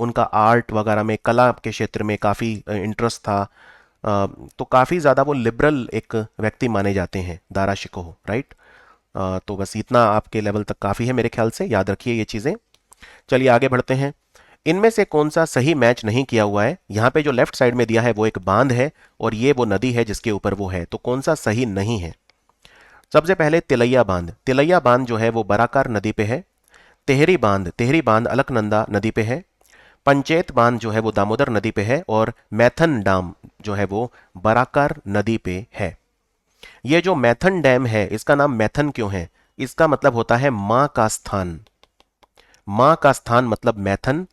Speaker 1: उनका आर्ट वगैरह में, कला के क्षेत्र में काफ़ी इंटरेस्ट था। तो काफ़ी ज़्यादा वो लिबरल एक व्यक्ति माने जाते हैं दारा शिकोह, राइट। तो बस इतना आपके लेवल तक काफ़ी है मेरे ख्याल से, याद रखिए ये चीज़ें। चलिए आगे बढ़ते हैं। इनमें से कौन सा सही मैच नहीं किया हुआ है? यहाँ पे जो लेफ्ट साइड में दिया है वो एक बांध है और ये वो नदी है जिसके ऊपर वो है, तो कौन सा सही नहीं है? सबसे पहले तिलैया बांध। तिलैया बांध जो है वो बराकार नदी पे है। तेहरी बांध अलकनंदा नदी पे है। पंचेत बांध जो है वो दामोदर नदी पे है। और मैथन डैम जो है वो बराकार नदी पे है। ये जो मैथन डैम है, इसका नाम मैथन क्यों है? इसका मतलब होता है मां का स्थान। मां का स्थान मतलब मैथन।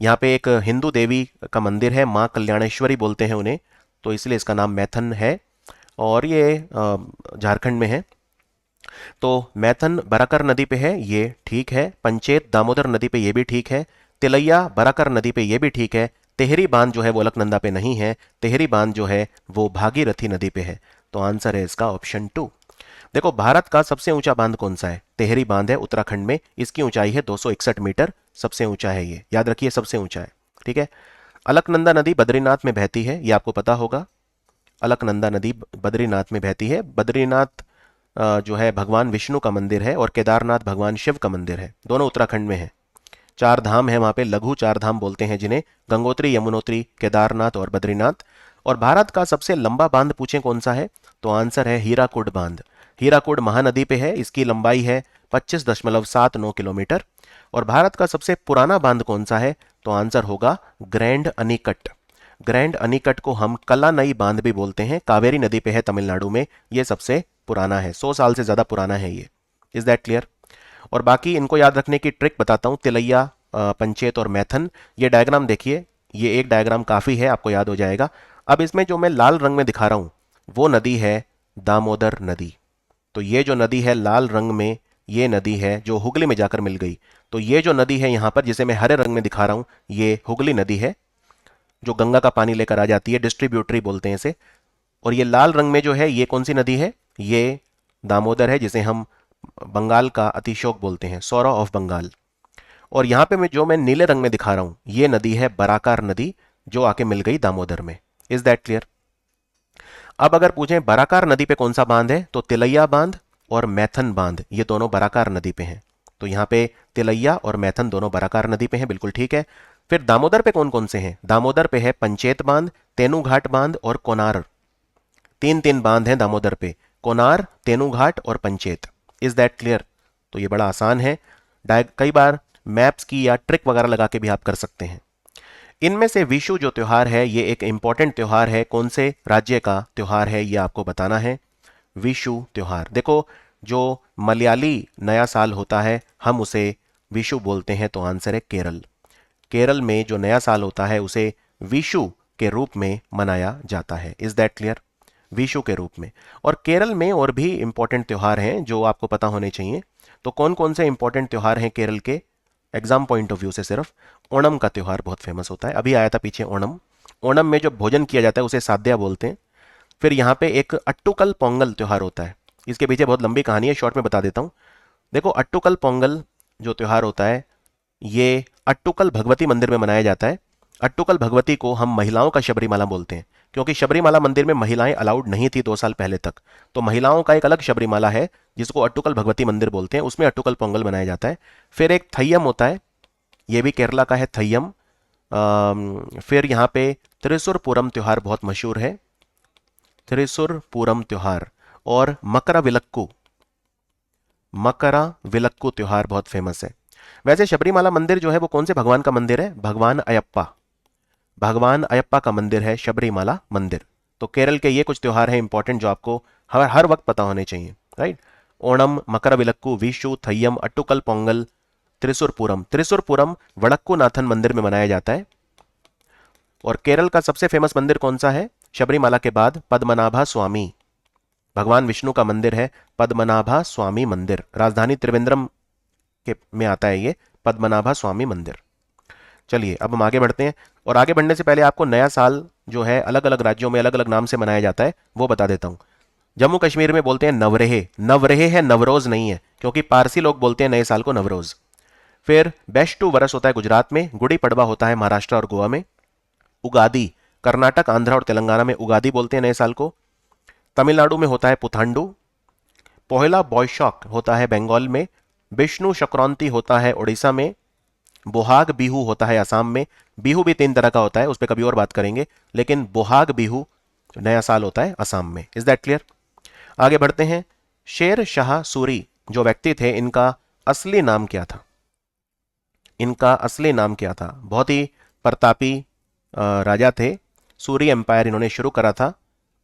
Speaker 1: यहाँ पे एक हिंदू देवी का मंदिर है, मां कल्याणेश्वरी बोलते हैं उन्हें, तो इसलिए इसका नाम मैथन है। और ये झारखंड में है। तो मैथन बराकर नदी पे है, ये ठीक है। पंचेत दामोदर नदी पे ये भी ठीक है। तिलैया बराकर नदी पे ये भी ठीक है। तेहरी बांध जो है वो अलकनंदा पे नहीं है। तेहरी बांध जो है वो भागीरथी नदी पे है। तो आंसर है इसका ऑप्शन 2। देखो, भारत का सबसे ऊंचा बांध कौन सा है? तेहरी बांध है उत्तराखंड में। इसकी ऊंचाई है 261 मीटर। सबसे ऊंचा है ये, याद रखिए, सबसे ऊंचा है। ठीक है। अलकनंदा नदी बद्रीनाथ में बहती है, ये आपको पता होगा। अलकनंदा नदी बद्रीनाथ में बहती है। बद्रीनाथ जो है भगवान विष्णु का मंदिर है और केदारनाथ भगवान शिव का मंदिर है। दोनों उत्तराखंड में है। चार धाम है वहां पे, लघु चार धाम बोलते हैं जिन्हें, गंगोत्री, यमुनोत्री, केदारनाथ और बद्रीनाथ। और भारत का सबसे लंबा बांध पूछें कौन सा है, तो आंसर है हीराकुड बांध। हीराकुड महानदी पे है। इसकी लंबाई है 25.79 किलोमीटर। और भारत का सबसे पुराना बांध कौन सा है, तो आंसर होगा ग्रैंड अनीकट। ग्रैंड अनीकट को हम कलानई बांध भी बोलते हैं, कावेरी नदी पे है तमिलनाडु में। ये सबसे पुराना है, 100 साल से ज्यादा पुराना है ये। Is that clear? और बाकी इनको याद रखने की ट्रिक बताता हूं। तिलैया, पंचेत और मैथन, ये डायग्राम देखिए। ये एक डायग्राम काफी है, आपको याद हो जाएगा। अब इसमें जो मैं लाल रंग में दिखा रहा हूं वो नदी है दामोदर नदी। तो ये जो नदी है लाल रंग में, ये नदी है जो हुगली में जाकर मिल गई। तो ये जो नदी है यहां पर, जिसे मैं हरे रंग में दिखा रहा हूं, ये हुगली नदी है जो गंगा का पानी लेकर आ जाती है। डिस्ट्रीब्यूटरी बोलते हैं इसे। और ये लाल रंग में जो है ये कौन सी नदी है? ये दामोदर है, जिसे हम बंगाल का अतिशोक बोलते हैं, सौरा ऑफ बंगाल। और यहां पे मैं नीले रंग में दिखा रहा हूं, ये नदी है बराकार नदी, जो आके मिल गई दामोदर में। Is that clear? अब अगर पूछें बराकार नदी पे कौन सा बांध है, तो तिलैया बांध और मैथन बांध, ये दोनों बराकार नदी पे हैं। तो यहां पे तिलैया और मैथन दोनों बराकार नदी पे हैं, बिल्कुल ठीक है। फिर दामोदर पे कौन कौन से हैं? दामोदर पे है पंचेत बांध, तेनूघाट बांध और कोनार। तीन तीन बांध हैं दामोदर पे, कोनार, तेनूघाट और पंचेत। Is that clear? तो ये बड़ा आसान है। कई बार मैप्स की या ट्रिक वगैरह लगा के भी आप कर सकते हैं। इनमें से विशु जो त्योहार है ये एक इंपॉर्टेंट त्योहार है। कौन से राज्य का त्योहार है ये आपको बताना है। विशु त्योहार, देखो, जो मलयाली नया साल होता है हम उसे विशु बोलते हैं, तो आंसर है केरल। केरल में जो नया साल होता है उसे विशु के रूप में मनाया जाता है। Is that clear? विशु के रूप में। और केरल में और भी इंपॉर्टेंट त्योहार हैं जो आपको पता होने चाहिए। तो कौन कौन से इंपॉर्टेंट त्योहार हैं केरल के एग्जाम पॉइंट ऑफ व्यू से? सिर्फ ओणम का त्योहार बहुत फेमस होता है, अभी आया था पीछे ओणम। ओणम में जो भोजन किया जाता है उसे साद्या बोलते हैं। फिर यहाँ पे एक अट्टुकल पोंगल त्योहार होता है। इसके पीछे बहुत लंबी कहानी है, शॉर्ट में बता देता हूँ। देखो, अट्टुकल पोंगल जो त्योहार होता है ये अट्टुकल भगवती मंदिर में मनाया जाता है। अट्टुकल भगवती को हम महिलाओं का शबरीमाला बोलते हैं, क्योंकि शबरीमाला मंदिर में महिलाएं अलाउड नहीं थी 2 साल पहले तक। तो महिलाओं का एक अलग शबरीमाला है जिसको अट्टुकल भगवती मंदिर बोलते हैं, उसमें अट्टुकल पोंगल मनाया जाता है। फिर एक थय्यम होता है, ये भी केरला का है थय्यम। फिर यहाँ पे त्रिशूर पूरम त्योहार बहुत मशहूर है, त्रिशूर पूरम त्योहार। और मकरा विलक्कू त्योहार बहुत फेमस है। वैसे शबरीमाला मंदिर जो है वो कौन से भगवान का मंदिर है? भगवान अयप्पा। भगवान अयप्पा का मंदिर है शबरीमाला मंदिर। तो केरल के ये कुछ त्योहार हैं इंपॉर्टेंट जो आपको हर वक्त पता होने चाहिए, राइट। ओणम, मकर विलक्कू, विशु, थय्यम, अट्टुकल पोंगल, त्रिशूर पूरम। त्रिशूर पूरम वडक्कूनाथन मंदिर में मनाया जाता है। और केरल का सबसे फेमस मंदिर कौन सा है? शबरीमाला के बाद पद्मनाभा स्वामी, भगवान विष्णु का मंदिर है पद्मनाभा स्वामी मंदिर। राजधानी त्रिवेंद्रम के में आता है ये पद्मनाभा स्वामी मंदिर। चलिए अब हम आगे बढ़ते हैं, और आगे बढ़ने से पहले आपको नया साल जो है अलग अलग राज्यों में अलग अलग नाम से मनाया जाता है वो बता देता हूं। जम्मू कश्मीर में बोलते हैं नवरेह, नवरेह है, नवरोज नहीं है, क्योंकि पारसी लोग बोलते हैं नए साल को नवरोज। फिर बेश्टू वरस होता है गुजरात में, गुड़ी पड़वा होता है महाराष्ट्र और गोवा में। उगादी कर्नाटक, आंध्र और तेलंगाना में उगादी बोलते हैं नए साल को। तमिलनाडु में होता है पुथांडु। पोहला बॉयशॉक होता है बंगाल में। विष्णु संक्रांति होता है उड़ीसा में। बोहाग बिहू होता है असम में। बिहू भी 3 तरह का होता है, उस पर कभी और बात करेंगे, लेकिन बोहाग बिहू नया साल होता है असम में। Is that clear? आगे बढ़ते हैं। शेर शाह सूरी जो व्यक्ति थे, इनका असली नाम क्या था? इनका असली नाम क्या था? बहुत ही प्रतापी राजा थे। सूरी एम्पायर इन्होंने शुरू करा था,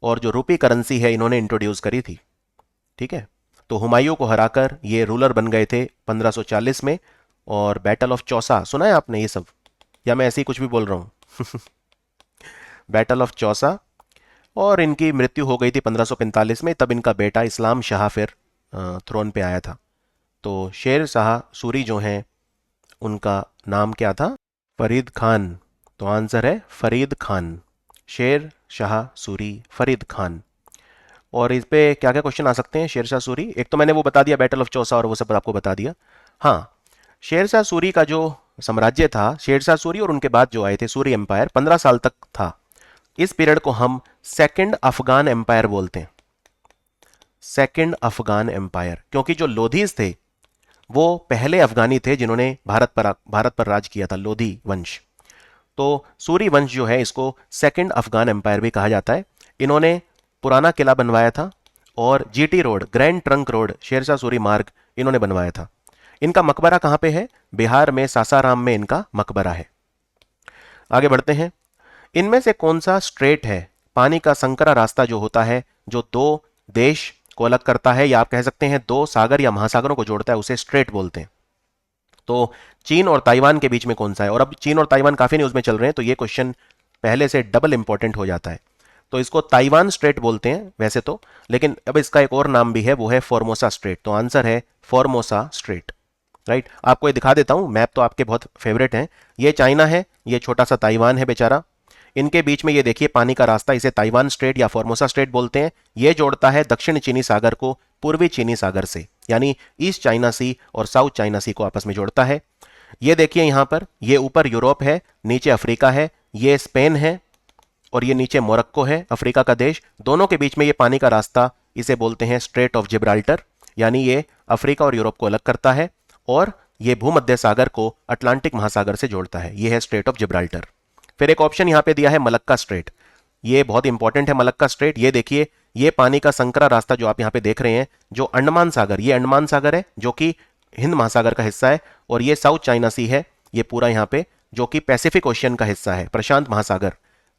Speaker 1: और जो रूपी करेंसी है इन्होंने इंट्रोड्यूस करी थी। ठीक है, तो हुमायूं को हराकर ये रूलर बन गए थे 1540 में। और बैटल ऑफ चौसा सुना है आपने ये सब, या मैं ऐसे ही कुछ भी बोल रहा हूं? बैटल ऑफ चौसा, और इनकी मृत्यु हो गई थी 1545 में। तब इनका बेटा इस्लाम शाह फिर थ्रोन पे आया था। तो शेर शाह सूरी जो हैं उनका नाम क्या था? फरीद खान। तो आंसर है फरीद खान। शेर शाह सूरी, फरीद खान। और इस पे क्या क्या क्वेश्चन आ सकते हैं शेरशाह सूरी? एक तो मैंने वो बता दिया बैटल ऑफ चौसा, और वो सब आपको बता दिया। हाँ, शेरशाह सूरी का जो साम्राज्य था, शेरशाह सूरी और उनके बाद जो आए थे सूरी एम्पायर, 15 साल तक था। इस पीरियड को हम सेकंड अफगान एम्पायर बोलते हैं। सेकंड अफगान एम्पायर, क्योंकि जो लोधीज थे वो पहले अफगानी थे जिन्होंने भारत पर राज किया था, लोधी वंश। तो सूरी वंश जो है इसको सेकंड अफगान एम्पायर भी कहा जाता है। इन्होंने पुराना किला बनवाया था, और GT Road, Grand Trunk Road, Sher Shah Suri Marg इन्होंने बनवाया था। इनका मकबरा कहां पे है? बिहार में सासाराम में इनका मकबरा है। आगे बढ़ते हैं। इनमें से कौन सा स्ट्रेट है, पानी का संकरा रास्ता जो होता है, जो 2 देश को अलग करता है, या आप कह सकते हैं 2 सागर या महासागरों को जोड़ता है, उसे स्ट्रेट बोलते हैं। तो चीन और ताइवान के बीच में कौन सा है? और अब चीन और ताइवान काफी न्यूज में चल रहे हैं, तो ये क्वेश्चन पहले से डबल इंपॉर्टेंट हो जाता है। तो इसको ताइवान स्ट्रेट बोलते हैं वैसे तो, लेकिन अब इसका एक और नाम भी है, वो है फॉर्मोसा स्ट्रेट। तो आंसर है फॉर्मोसा स्ट्रेट। राइट, आपको ये दिखा देता हूं, मैप तो आपके बहुत फेवरेट हैं। ये चाइना है, ये छोटा सा ताइवान है बेचारा। इनके बीच में ये देखिए पानी का रास्ता, इसे ताइवान स्ट्रेट या फॉर्मोसा स्ट्रेट बोलते हैं। ये जोड़ता है दक्षिण चीनी सागर को पूर्वी चीनी सागर से, यानी ईस्ट चाइना सी और साउथ चाइना सी को आपस में जोड़ता है। ये देखिए यहां पर, ये ऊपर यूरोप है, नीचे अफ्रीका है, ये स्पेन है, और ये नीचे मोरक्को है, अफ्रीका का देश। दोनों के बीच में ये पानी का रास्ता, इसे बोलते हैं स्ट्रेट ऑफ जिब्राल्टर, यानी ये अफ्रीका और यूरोप को अलग करता है, और ये भूमध्य सागर को अटलांटिक महासागर से जोड़ता है। ये है स्ट्रेट ऑफ जिब्राल्टर। फिर एक ऑप्शन यहां पे दिया है मलक्का स्ट्रेट। ये बहुत इंपॉर्टेंट है मलक्का स्ट्रेट। ये देखिए, ये पानी का संकरा रास्ता जो आप यहां पे देख रहे हैं, जो अंडमान सागर, ये अंडमान सागर है जो कि हिंद महासागर का हिस्सा है, और ये साउथ चाइना सी है, ये पूरा यहां पे, जो कि पैसिफिक ओशियन का हिस्सा है, प्रशांत महासागर।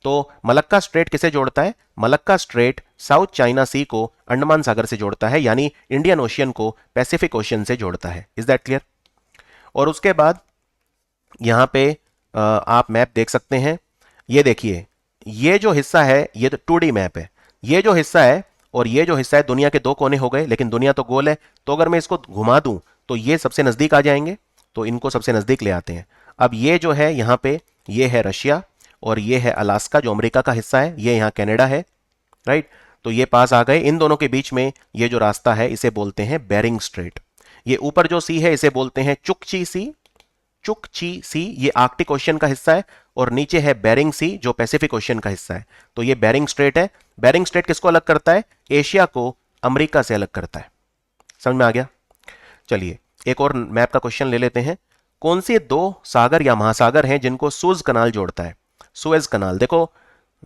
Speaker 1: तो मलक्का स्ट्रेट किसे जोड़ता है? मलक्का स्ट्रेट साउथ चाइना सी को अंडमान सागर से जोड़ता है, यानी इंडियन ओशियन को पैसिफिक ओशियन से जोड़ता है। Is that clear? और उसके बाद यहां पे आप मैप देख सकते हैं। ये देखिए, ये जो हिस्सा है ये तो 2D मैप है। ये जो हिस्सा है और ये जो हिस्सा है, दुनिया के 2 कोने हो गए, लेकिन दुनिया तो गोल है। तो अगर मैं इसको घुमा दूं तो ये सबसे नजदीक आ जाएंगे, तो इनको सबसे नजदीक ले आते हैं। अब ये जो है यहां पे, ये है रशिया, और ये है अलास्का जो अमेरिका का हिस्सा है, ये यहां कनाडा है। राइट, तो ये पास आ गए। इन दोनों के बीच में ये जो रास्ता है इसे बोलते हैं बेरिंग स्ट्रेट। ये ऊपर जो सी है इसे बोलते हैं चुकची सी। चुकची सी ये आर्कटिक ओशियन का हिस्सा है, और नीचे है बेरिंग सी जो पैसिफिक ओशियन का हिस्सा है। तो ये बेरिंग स्ट्रेट है। बेरिंग स्ट्रेट किसको अलग करता है? एशिया को अमेरिका से अलग करता है। समझ में आ गया? चलिए एक और मैप का क्वेश्चन ले लेते हैं। कौन से 2 सागर या महासागर हैं जिनको सुएज कनाल जोड़ता है? सुएज कनाल, देखो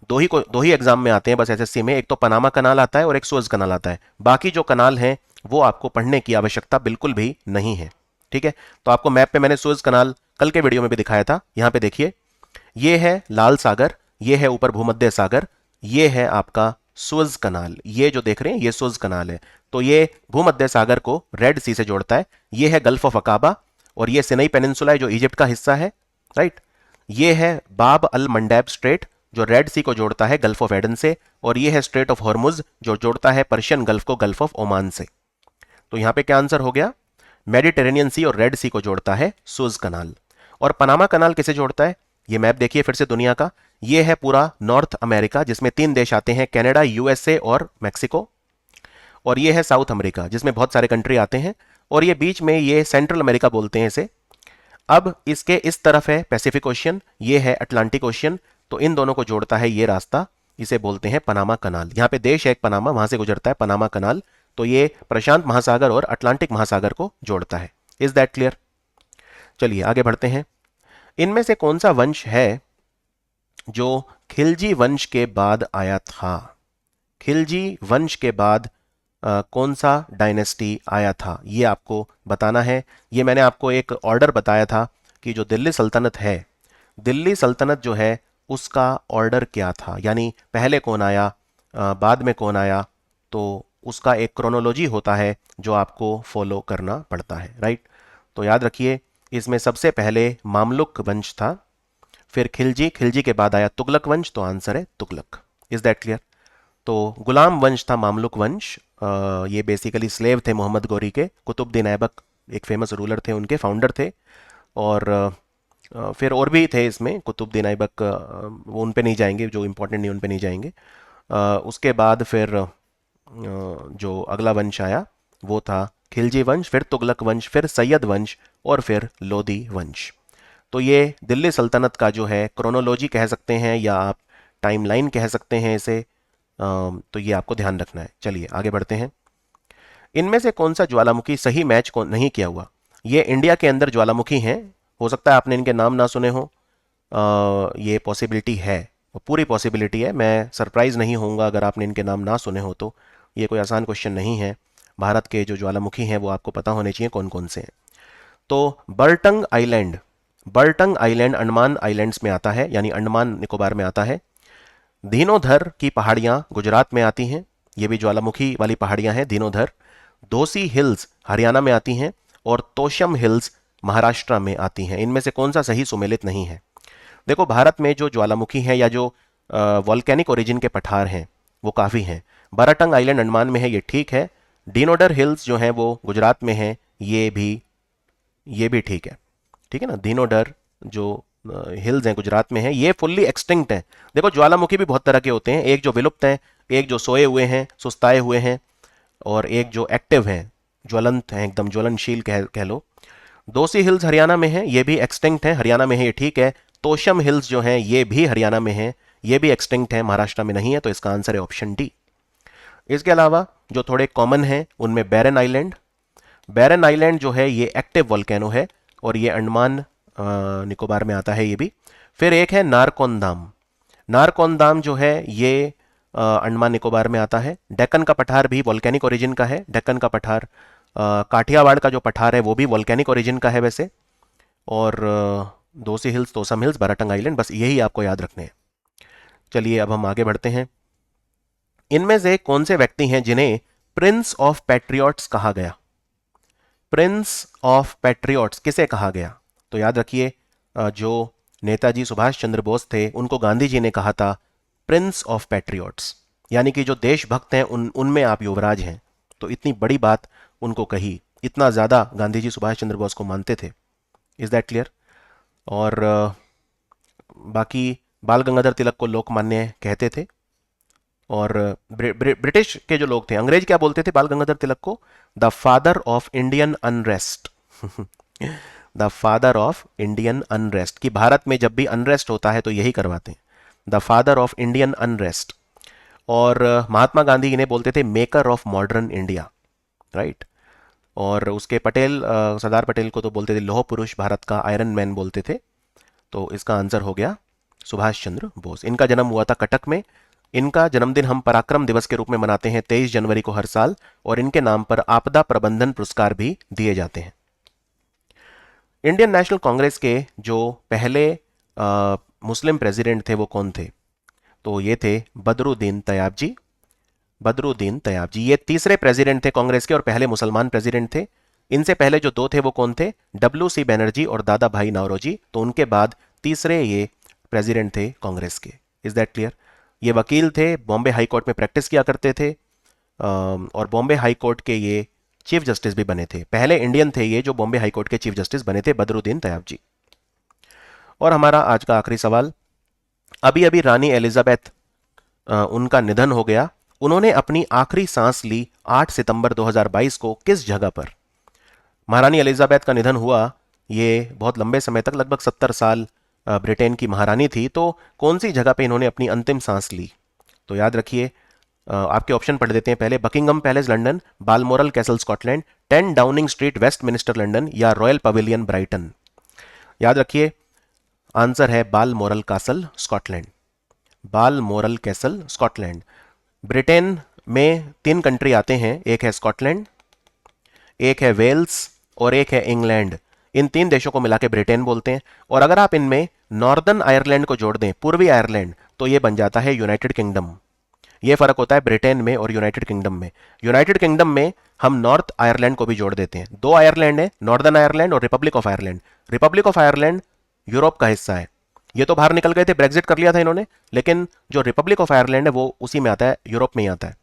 Speaker 1: दो ही एग्जाम में आते हैं बस एसएससी में, एक तो पनामा कनाल आता है और एक सुएज कनाल आता है। बाकी जो कनाल हैं वो आपको पढ़ने की आवश्यकता बिल्कुल भी नहीं है। ठीक है, तो आपको मैप पे मैंने सुएज कनाल कल के वीडियो में भी दिखाया था। यहां पे देखिए, ये है लाल सागर, ये है ऊपर भूमध्य सागर, ये है आपका सुएज कनाल। ये जो देख रहे हैं ये सुएज कनाल है। तो ये भूमध्य सागर को रेड सी से जोड़ता है। ये है गल्फ ऑफ अकाबा, और ये सिनाई पेनिनसुला है जो इजिप्ट का हिस्सा है, राइट। ये है बाब अल मंडेब स्ट्रेट जो रेड सी को जोड़ता है गल्फ ऑफ एडन से, और ये है स्ट्रेट ऑफ हॉर्मुज जो जोड़ता है पर्शियन गल्फ को गल्फ ऑफ ओमान से। तो यहां पे क्या आंसर हो गया? मेडिटेरेनियन सी और रेड सी को जोड़ता है सुएज कनाल। और पनामा कनाल किसे जोड़ता है? ये मैप देखिए फिर से दुनिया का। ये है पूरा नॉर्थ अमेरिका जिसमें 3 देश आते हैं, कनाडा, यूएसए और मैक्सिको। और ये है साउथ अमेरिका जिसमें बहुत सारे कंट्री आते हैं। और ये बीच में ये सेंट्रल अमेरिका बोलते हैं इसे। अब इसके इस तरफ है पैसिफिक ओशियन, ये है अटलांटिक ओशियन। तो इन दोनों को जोड़ता है ये रास्ता, इसे बोलते हैं पनामा कनाल। यहां पे देश है एक पनामा, वहां से गुजरता है पनामा कनाल। तो ये प्रशांत महासागर और अटलांटिक महासागर को जोड़ता है। Is that clear? चलिए आगे बढ़ते हैं। इनमें से कौन सा वंश है जो खिलजी वंश के बाद आया था? खिलजी वंश के बाद कौन सा डायनेस्टी आया था, ये आपको बताना है। ये मैंने आपको एक ऑर्डर बताया था कि जो दिल्ली सल्तनत है, दिल्ली सल्तनत जो है उसका ऑर्डर क्या था, यानी पहले कौन आया, बाद में कौन आया। तो उसका एक क्रोनोलॉजी होता है जो आपको फॉलो करना पड़ता है, राइट। तो याद रखिए, इसमें सबसे पहले मामलुक वंश था, फिर खिलजी, खिलजी के बाद आया तुगलक वंश, तो आंसर है तुगलक। Is that clear? तो गुलाम वंश था मामलुक वंश। ये बेसिकली स्लेव थे मोहम्मद गौरी के। कुतुबुद्दीन ऐबक एक फेमस रूलर थे, उनके फाउंडर थे। और फिर और भी थे इसमें, कुतुबुद्दीन ऐबक, वो उन पे नहीं जाएंगे, जो इंपॉर्टेंट नहीं उन पे नहीं जाएंगे। उसके बाद फिर जो अगला वंश आया वो था खिलजी वंश, फिर तुगलक वंश, फिर सैयद वंश और फिर लोदी वंश। तो ये दिल्ली सल्तनत का जो है क्रोनोलॉजी कह सकते हैं या आप टाइमलाइन कह सकते हैं इसे। तो ये आपको ध्यान रखना है। चलिए आगे बढ़ते हैं। इनमें से कौन सा ज्वालामुखी सही मैच को नहीं किया हुआ? ये इंडिया के अंदर ज्वालामुखी हैं, हो सकता है आपने इनके नाम ना सुने हो। ये पॉसिबिलिटी है, पूरी पॉसिबिलिटी है। मैं सरप्राइज नहीं होऊंगा अगर आपने इनके नाम ना सुने हो तो। ये कोई आसान क्वेश्चन नहीं है। भारत के जो ज्वालामुखी हैं वो आपको पता होने चाहिए कौन कौन से हैं। तो बर्टंग आइलैंड, बर्टंग आइलैंड अंडमान आइलैंड्स में आता है, यानी अंडमान निकोबार में आता है। धीनोधर की पहाड़ियां गुजरात में आती हैं, ये भी ज्वालामुखी वाली पहाड़ियां हैं धीनोधर। दोसी हिल्स हरियाणा में आती हैं और तोशम हिल्स महाराष्ट्र में आती हैं। इनमें से कौन सा सही सुमेलित नहीं है? देखो, भारत में जो ज्वालामुखी हैं या जो वॉल्केनिक ओरिजिन के पठार हैं वो काफ़ी हैं। बराटंग आइलैंड अंडमान में है, ये ठीक है। डिनोडर हिल्स जो हैं वो गुजरात में हैं, ये भी ठीक है। ठीक है ना। डिनोडर जो हिल्स हैं गुजरात में हैं, ये फुल्ली एक्सटिंक्ट हैं। देखो, ज्वालामुखी भी बहुत तरह के होते हैं, एक जो विलुप्त हैं, एक जो सोए हुए हैं, सुस्ताए हुए हैं, और एक जो एक्टिव हैं, ज्वलंत हैं, एकदम ज्वलनशील कह लो। दोसी हिल्स हरियाणा में है, ये भी एक्सटिंक्ट है, हरियाणा में है, ये ठीक है। तोशम हिल्स जो हैं ये भी हरियाणा में हैं, ये भी एक्सटिंक्ट है, महाराष्ट्र में नहीं है। तो इसका आंसर है ऑप्शन डी। इसके अलावा जो थोड़े कॉमन हैं उनमें बैरन आइलैंड, बैरन आइलैंड जो है ये एक्टिव वोल्केनो है और ये अंडमान निकोबार में आता है ये भी। फिर एक है नारकोंदाम, नारकोंदाम जो है ये अंडमान निकोबार में आता है। डेक्कन का पठार भी वोल्केनिक ओरिजिन का है, डेक्कन का पठार। काठियावाड़ का जो पठार है वो भी वोल्केनिक ओरिजिन का है वैसे। और दोसी हिल्स, तोसम हिल्स, बाराटंग आइलैंड, बस यही आपको याद रखने हैं। चलिए अब हम आगे बढ़ते हैं। इनमें से कौन से व्यक्ति हैं जिन्हें प्रिंस ऑफ पैट्रियट्स कहा गया? प्रिंस ऑफ पैट्रियट्स किसे कहा गया? तो याद रखिए, जो नेताजी सुभाष चंद्र बोस थे उनको गांधी जी ने कहा था प्रिंस ऑफ पैट्रियट्स, यानी कि जो देशभक्त हैं उनमें आप युवराज हैं। तो इतनी बड़ी बात उनको कही, इतना ज़्यादा गांधी जी सुभाष चंद्र बोस को मानते थे। Is that clear? और बाकी बाल गंगाधर तिलक को लोकमान्य कहते थे। और ब्रिटिश के जो लोग थे, अंग्रेज क्या बोलते थे बाल गंगाधर तिलक को? The father of Indian unrest. The father of Indian unrest, कि भारत में जब भी अनरेस्ट होता है तो यही करवाते हैं, the father of Indian unrest. और महात्मा गांधी इन्हें बोलते थे maker of modern India, right. और उसके पटेल, सरदार पटेल को तो बोलते थे लौह पुरुष भारत का, आयरन मैन बोलते थे। तो इसका आंसर हो गया सुभाष चंद्र बोस। इनका जन्म हुआ था कटक में। इनका जन्मदिन हम पराक्रम दिवस के रूप में मनाते हैं 23 जनवरी को हर साल, और इनके नाम पर आपदा प्रबंधन पुरस्कार भी दिए जाते हैं। इंडियन नेशनल कांग्रेस के जो पहले मुस्लिम प्रेसिडेंट थे वो कौन थे? तो ये थे बदरुद्दीन तयाब जी। बदरुद्दीन तयाब जी ये तीसरे प्रेसिडेंट थे कांग्रेस के और पहले मुसलमान प्रेसिडेंट थे। इनसे पहले जो दो थे वो कौन थे? WC बनर्जी और दादा भाई नौरोजी। तो उनके बाद तीसरे ये प्रेसिडेंट थे कांग्रेस के। Is that clear? ये वकील थे, बॉम्बे हाई कोर्ट में प्रैक्टिस किया करते थे, और बॉम्बे हाई कोर्ट के ये चीफ जस्टिस भी बने थे। पहले इंडियन थे ये जो बॉम्बे हाई कोर्ट के चीफ जस्टिस बने थे, बदरुद्दीन तैयब जी। और हमारा आज का आखिरी सवाल, अभी अभी रानी एलिजाबेथ उनका निधन हो गया। उन्होंने अपनी आखिरी सांस ली 8 सितंबर 2022 को किस जगह पर? महारानी एलिजाबेथ का निधन हुआ, ये बहुत लंबे समय तक, लगभग 70 साल ब्रिटेन की महारानी थी। तो कौन सी जगह पे इन्होंने अपनी अंतिम सांस ली? तो याद रखिए, आपके ऑप्शन पढ़ देते हैं पहले। Buckingham palace London, Balmoral castle Scotland, 10 Downing street Westminster London, या रॉयल पवेलियन ब्राइटन। याद रखिए, आंसर है Balmoral castle Scotland. Balmoral castle Scotland. Britain में 3 कंट्री आते हैं, एक है स्कॉटलैंड, एक है वेल्स और एक है इंग्लैंड। इन 3 देशों को मिला के ब्रिटेन बोलते हैं। और अगर आप इनमें नॉर्दर्न आयरलैंड को जोड़ दें, पूर्वी आयरलैंड, तो ये बन जाता है यूनाइटेड किंगडम। ये फर्क होता है ब्रिटेन में और यूनाइटेड किंगडम में। यूनाइटेड किंगडम में हम नॉर्थ आयरलैंड को भी जोड़ देते हैं। 2 आयरलैंड है, नॉर्दर्न आयरलैंड और Republic of Ireland. Republic of Ireland Europe का हिस्सा है। ये तो बाहर निकल गए थे, ब्रेग्जिट कर लिया था इन्होंने, लेकिन जो रिपब्लिक ऑफ आयरलैंड है वो उसी में आता है, यूरोप में ही आता है,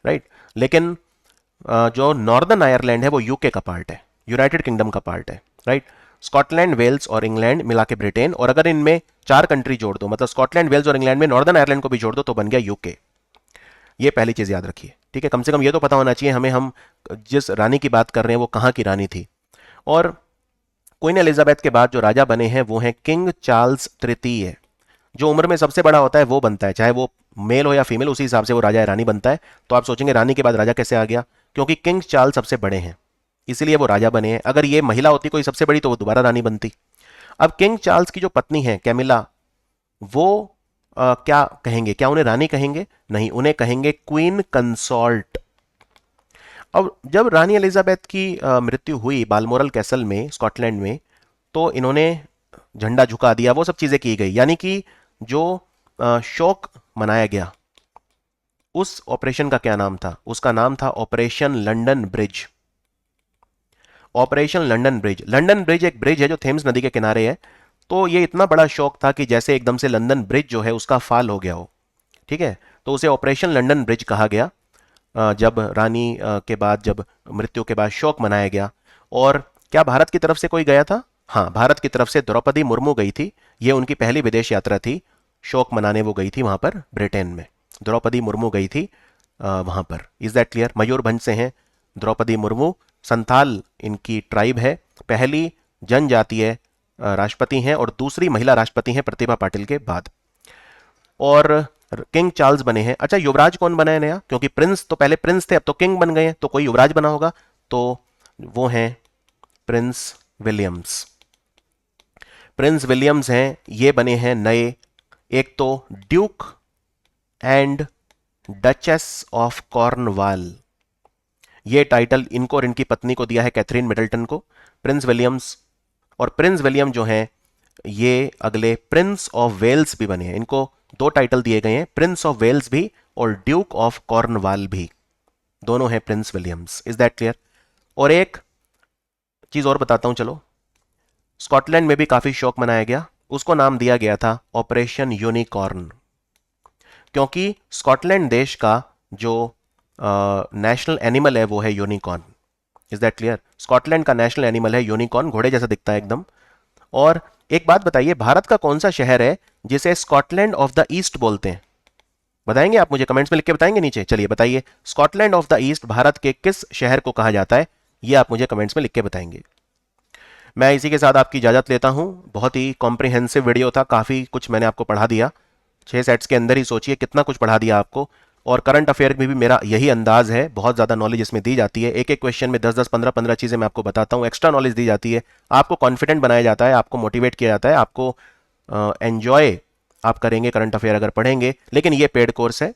Speaker 1: राइट। लेकिन जो नॉर्दर्न आयरलैंड है वो यूके का पार्ट है, यूनाइटेड किंगडम का पार्ट है, राइट। स्कॉटलैंड, वेल्स और इंग्लैंड मिला के ब्रिटेन। और अगर इनमें 4 कंट्री जोड़ दो, मतलब स्कॉटलैंड, वेल्स और इंग्लैंड में नॉर्दर्न आयरलैंड को भी जोड़ दो, तो बन गया यूके। ये पहली चीज याद रखिए, ठीक है। कम से कम ये तो पता होना चाहिए हमें, हम जिस रानी की बात कर रहे हैं वो कहाँ की रानी थी। और क्वीन एलिजाबेथ के बाद जो राजा बने हैं वो हैं किंग चार्ल्स तृतीय। जो उम्र में सबसे बड़ा होता है वो बनता है, चाहे वो मेल हो या फीमेल, उसी हिसाब से वो राजा या रानी बनता है। तो आप सोचेंगे रानी के बाद राजा कैसे आ गया? क्योंकि किंग चार्ल्स सबसे बड़े हैं, इसलिए वो राजा बने हैं। अगर ये महिला होती कोई सबसे बड़ी, तो वो दोबारा रानी बनती। अब किंग चार्ल्स की जो पत्नी है कैमिला, वो क्या कहेंगे? क्या उन्हें रानी कहेंगे? नहीं, उन्हें कहेंगे क्वीन कंसॉर्ट। अब जब रानी एलिजाबेथ की मृत्यु हुई बालमोरल कैसल में, स्कॉटलैंड में, तो इन्होंने झंडा झुका दिया, वो सब चीजें की गई। यानी कि जो शोक मनाया गया, उस ऑपरेशन का क्या नाम था? उसका नाम था operation London bridge. Operation London bridge. London bridge एक ब्रिज है जो थेम्स नदी के किनारे है। तो ये इतना बड़ा शौक था कि जैसे एकदम से लंदन ब्रिज जो है उसका फाल हो गया हो, ठीक है। तो उसे ऑपरेशन लंदन ब्रिज कहा गया, जब रानी के बाद, जब मृत्यु के बाद शोक मनाया गया। और क्या भारत की तरफ से कोई गया था? हाँ, भारत की तरफ से द्रौपदी मुर्मू गई थी। ये उनकी पहली विदेश यात्रा थी, शोक मनाने वो गई थी वहां पर ब्रिटेन में। द्रौपदी मुर्मू गई थी वहां पर। Is that clear? मयूरभंज से हैं द्रौपदी मुर्मू, संथाल इनकी ट्राइब है, पहली जनजातीय राष्ट्रपति हैं और दूसरी महिला राष्ट्रपति हैं प्रतिभा पाटिल के बाद। और किंग चार्ल्स बने हैं। अच्छा, युवराज कौन बना है नया? क्योंकि प्रिंस तो पहले प्रिंस थे, अब तो किंग बन गए हैं, तो कोई युवराज बना होगा, तो वो हैं प्रिंस विलियम्स। प्रिंस विलियम्स हैं, ये बने हैं नए। एक तो Duke and duchess of Cornwall, ये टाइटल इनको और इनकी पत्नी को दिया है, कैथरीन मिडल्टन को, प्रिंस विलियम्स। और प्रिंस विलियम जो हैं ये अगले प्रिंस ऑफ वेल्स भी बने हैं। इनको 2 टाइटल दिए गए हैं, प्रिंस ऑफ वेल्स भी और ड्यूक ऑफ कॉर्नवाल भी, दोनों हैं Prince Williams. Is that clear? और एक चीज और बताता हूं, चलो। स्कॉटलैंड में भी काफी शौक मनाया गया, उसको नाम दिया गया था ऑपरेशन यूनिकॉर्न, क्योंकि स्कॉटलैंड देश का जो नेशनल एनिमल है वो है unicorn. Is that clear? Scotland का नेशनल एनिमल है यूनिकॉर्न, घोड़े जैसा दिखता है एकदम। और एक बात बताइए, भारत का कौन सा शहर है जिसे स्कॉटलैंड ऑफ द ईस्ट बोलते हैं? बताएंगे आप मुझे? कमेंट्स में लिख के बताएंगे नीचे। चलिए बताइए, Scotland of the east Bharat के किस शहर को कहा जाता है? ये आप मुझे कमेंट्स में लिख के बताएंगे। मैं इसी के साथ आपकी इजाजत लेता हूं। बहुत ही कॉम्प्रिहेंसिव वीडियो था, काफी कुछ मैंने आपको पढ़ा दिया। 6 सेट्स के अंदर ही सोचिए कितना कुछ पढ़ा दिया आपको। और करंट अफेयर में भी मेरा यही अंदाज है, बहुत ज़्यादा नॉलेज इसमें दी जाती है। एक एक क्वेश्चन में 10-10, 15-15 चीज़ें मैं आपको बताता हूँ, एक्स्ट्रा नॉलेज दी जाती है। आपको कॉन्फिडेंट बनाया जाता है, आपको मोटिवेट किया जाता है, आपको एंजॉय आप करेंगे करंट अफेयर अगर पढ़ेंगे। लेकिन ये पेड कोर्स है,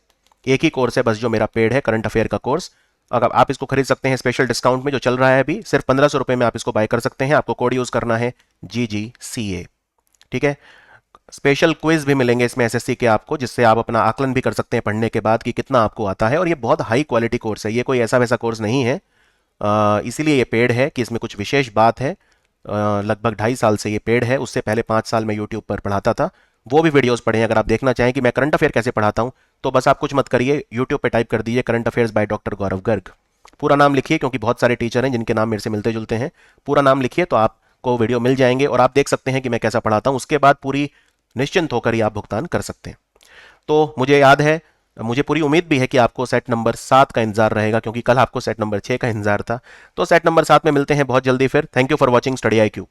Speaker 1: एक ही कोर्स है बस जो मेरा पेड है, करंट अफेयर का कोर्स। अगर आप इसको खरीद सकते हैं स्पेशल डिस्काउंट में जो चल रहा है अभी, सिर्फ 1500 रुपये में आप इसको बाय कर सकते हैं। आपको कोड यूज़ करना है GGCA, ठीक है। स्पेशल क्विज भी मिलेंगे इसमें एसएससी के आपको, जिससे आप अपना आकलन भी कर सकते हैं पढ़ने के बाद कि कितना आपको आता है। और ये बहुत हाई क्वालिटी कोर्स है, ये कोई ऐसा वैसा कोर्स नहीं है। इसीलिए ये पेड है कि इसमें कुछ विशेष बात है। लगभग 2.5 साल से ये पेड है। उससे पहले 5 साल मैं यूट्यूब पर पढ़ाता था, वो भी वीडियोस पढ़े हैं। अगर आप देखना चाहें कि मैं करंट अफेयर कैसे पढ़ाता हूं, तो बस आप कुछ मत करिए, यूट्यूब पे टाइप कर दीजिए करंट अफेयर्स बाय डॉक्टर गौरव गर्ग। पूरा नाम लिखिए, क्योंकि बहुत सारे टीचर हैं जिनके नाम मेरे से मिलते जुलते हैं। पूरा नाम लिखिए तो आपको वीडियो मिल जाएंगे और आप देख सकते हैं कि मैं कैसा पढ़ाता हूं। उसके बाद पूरी निश्चिंत होकर ही आप भुगतान कर सकते हैं। तो मुझे याद है, मुझे पूरी उम्मीद भी है कि आपको सेट नंबर 7 का इंतजार रहेगा, क्योंकि कल आपको सेट नंबर 6 का इंतजार था। तो सेट नंबर 7 में मिलते हैं बहुत जल्दी। फिर thank you for watching study IQ।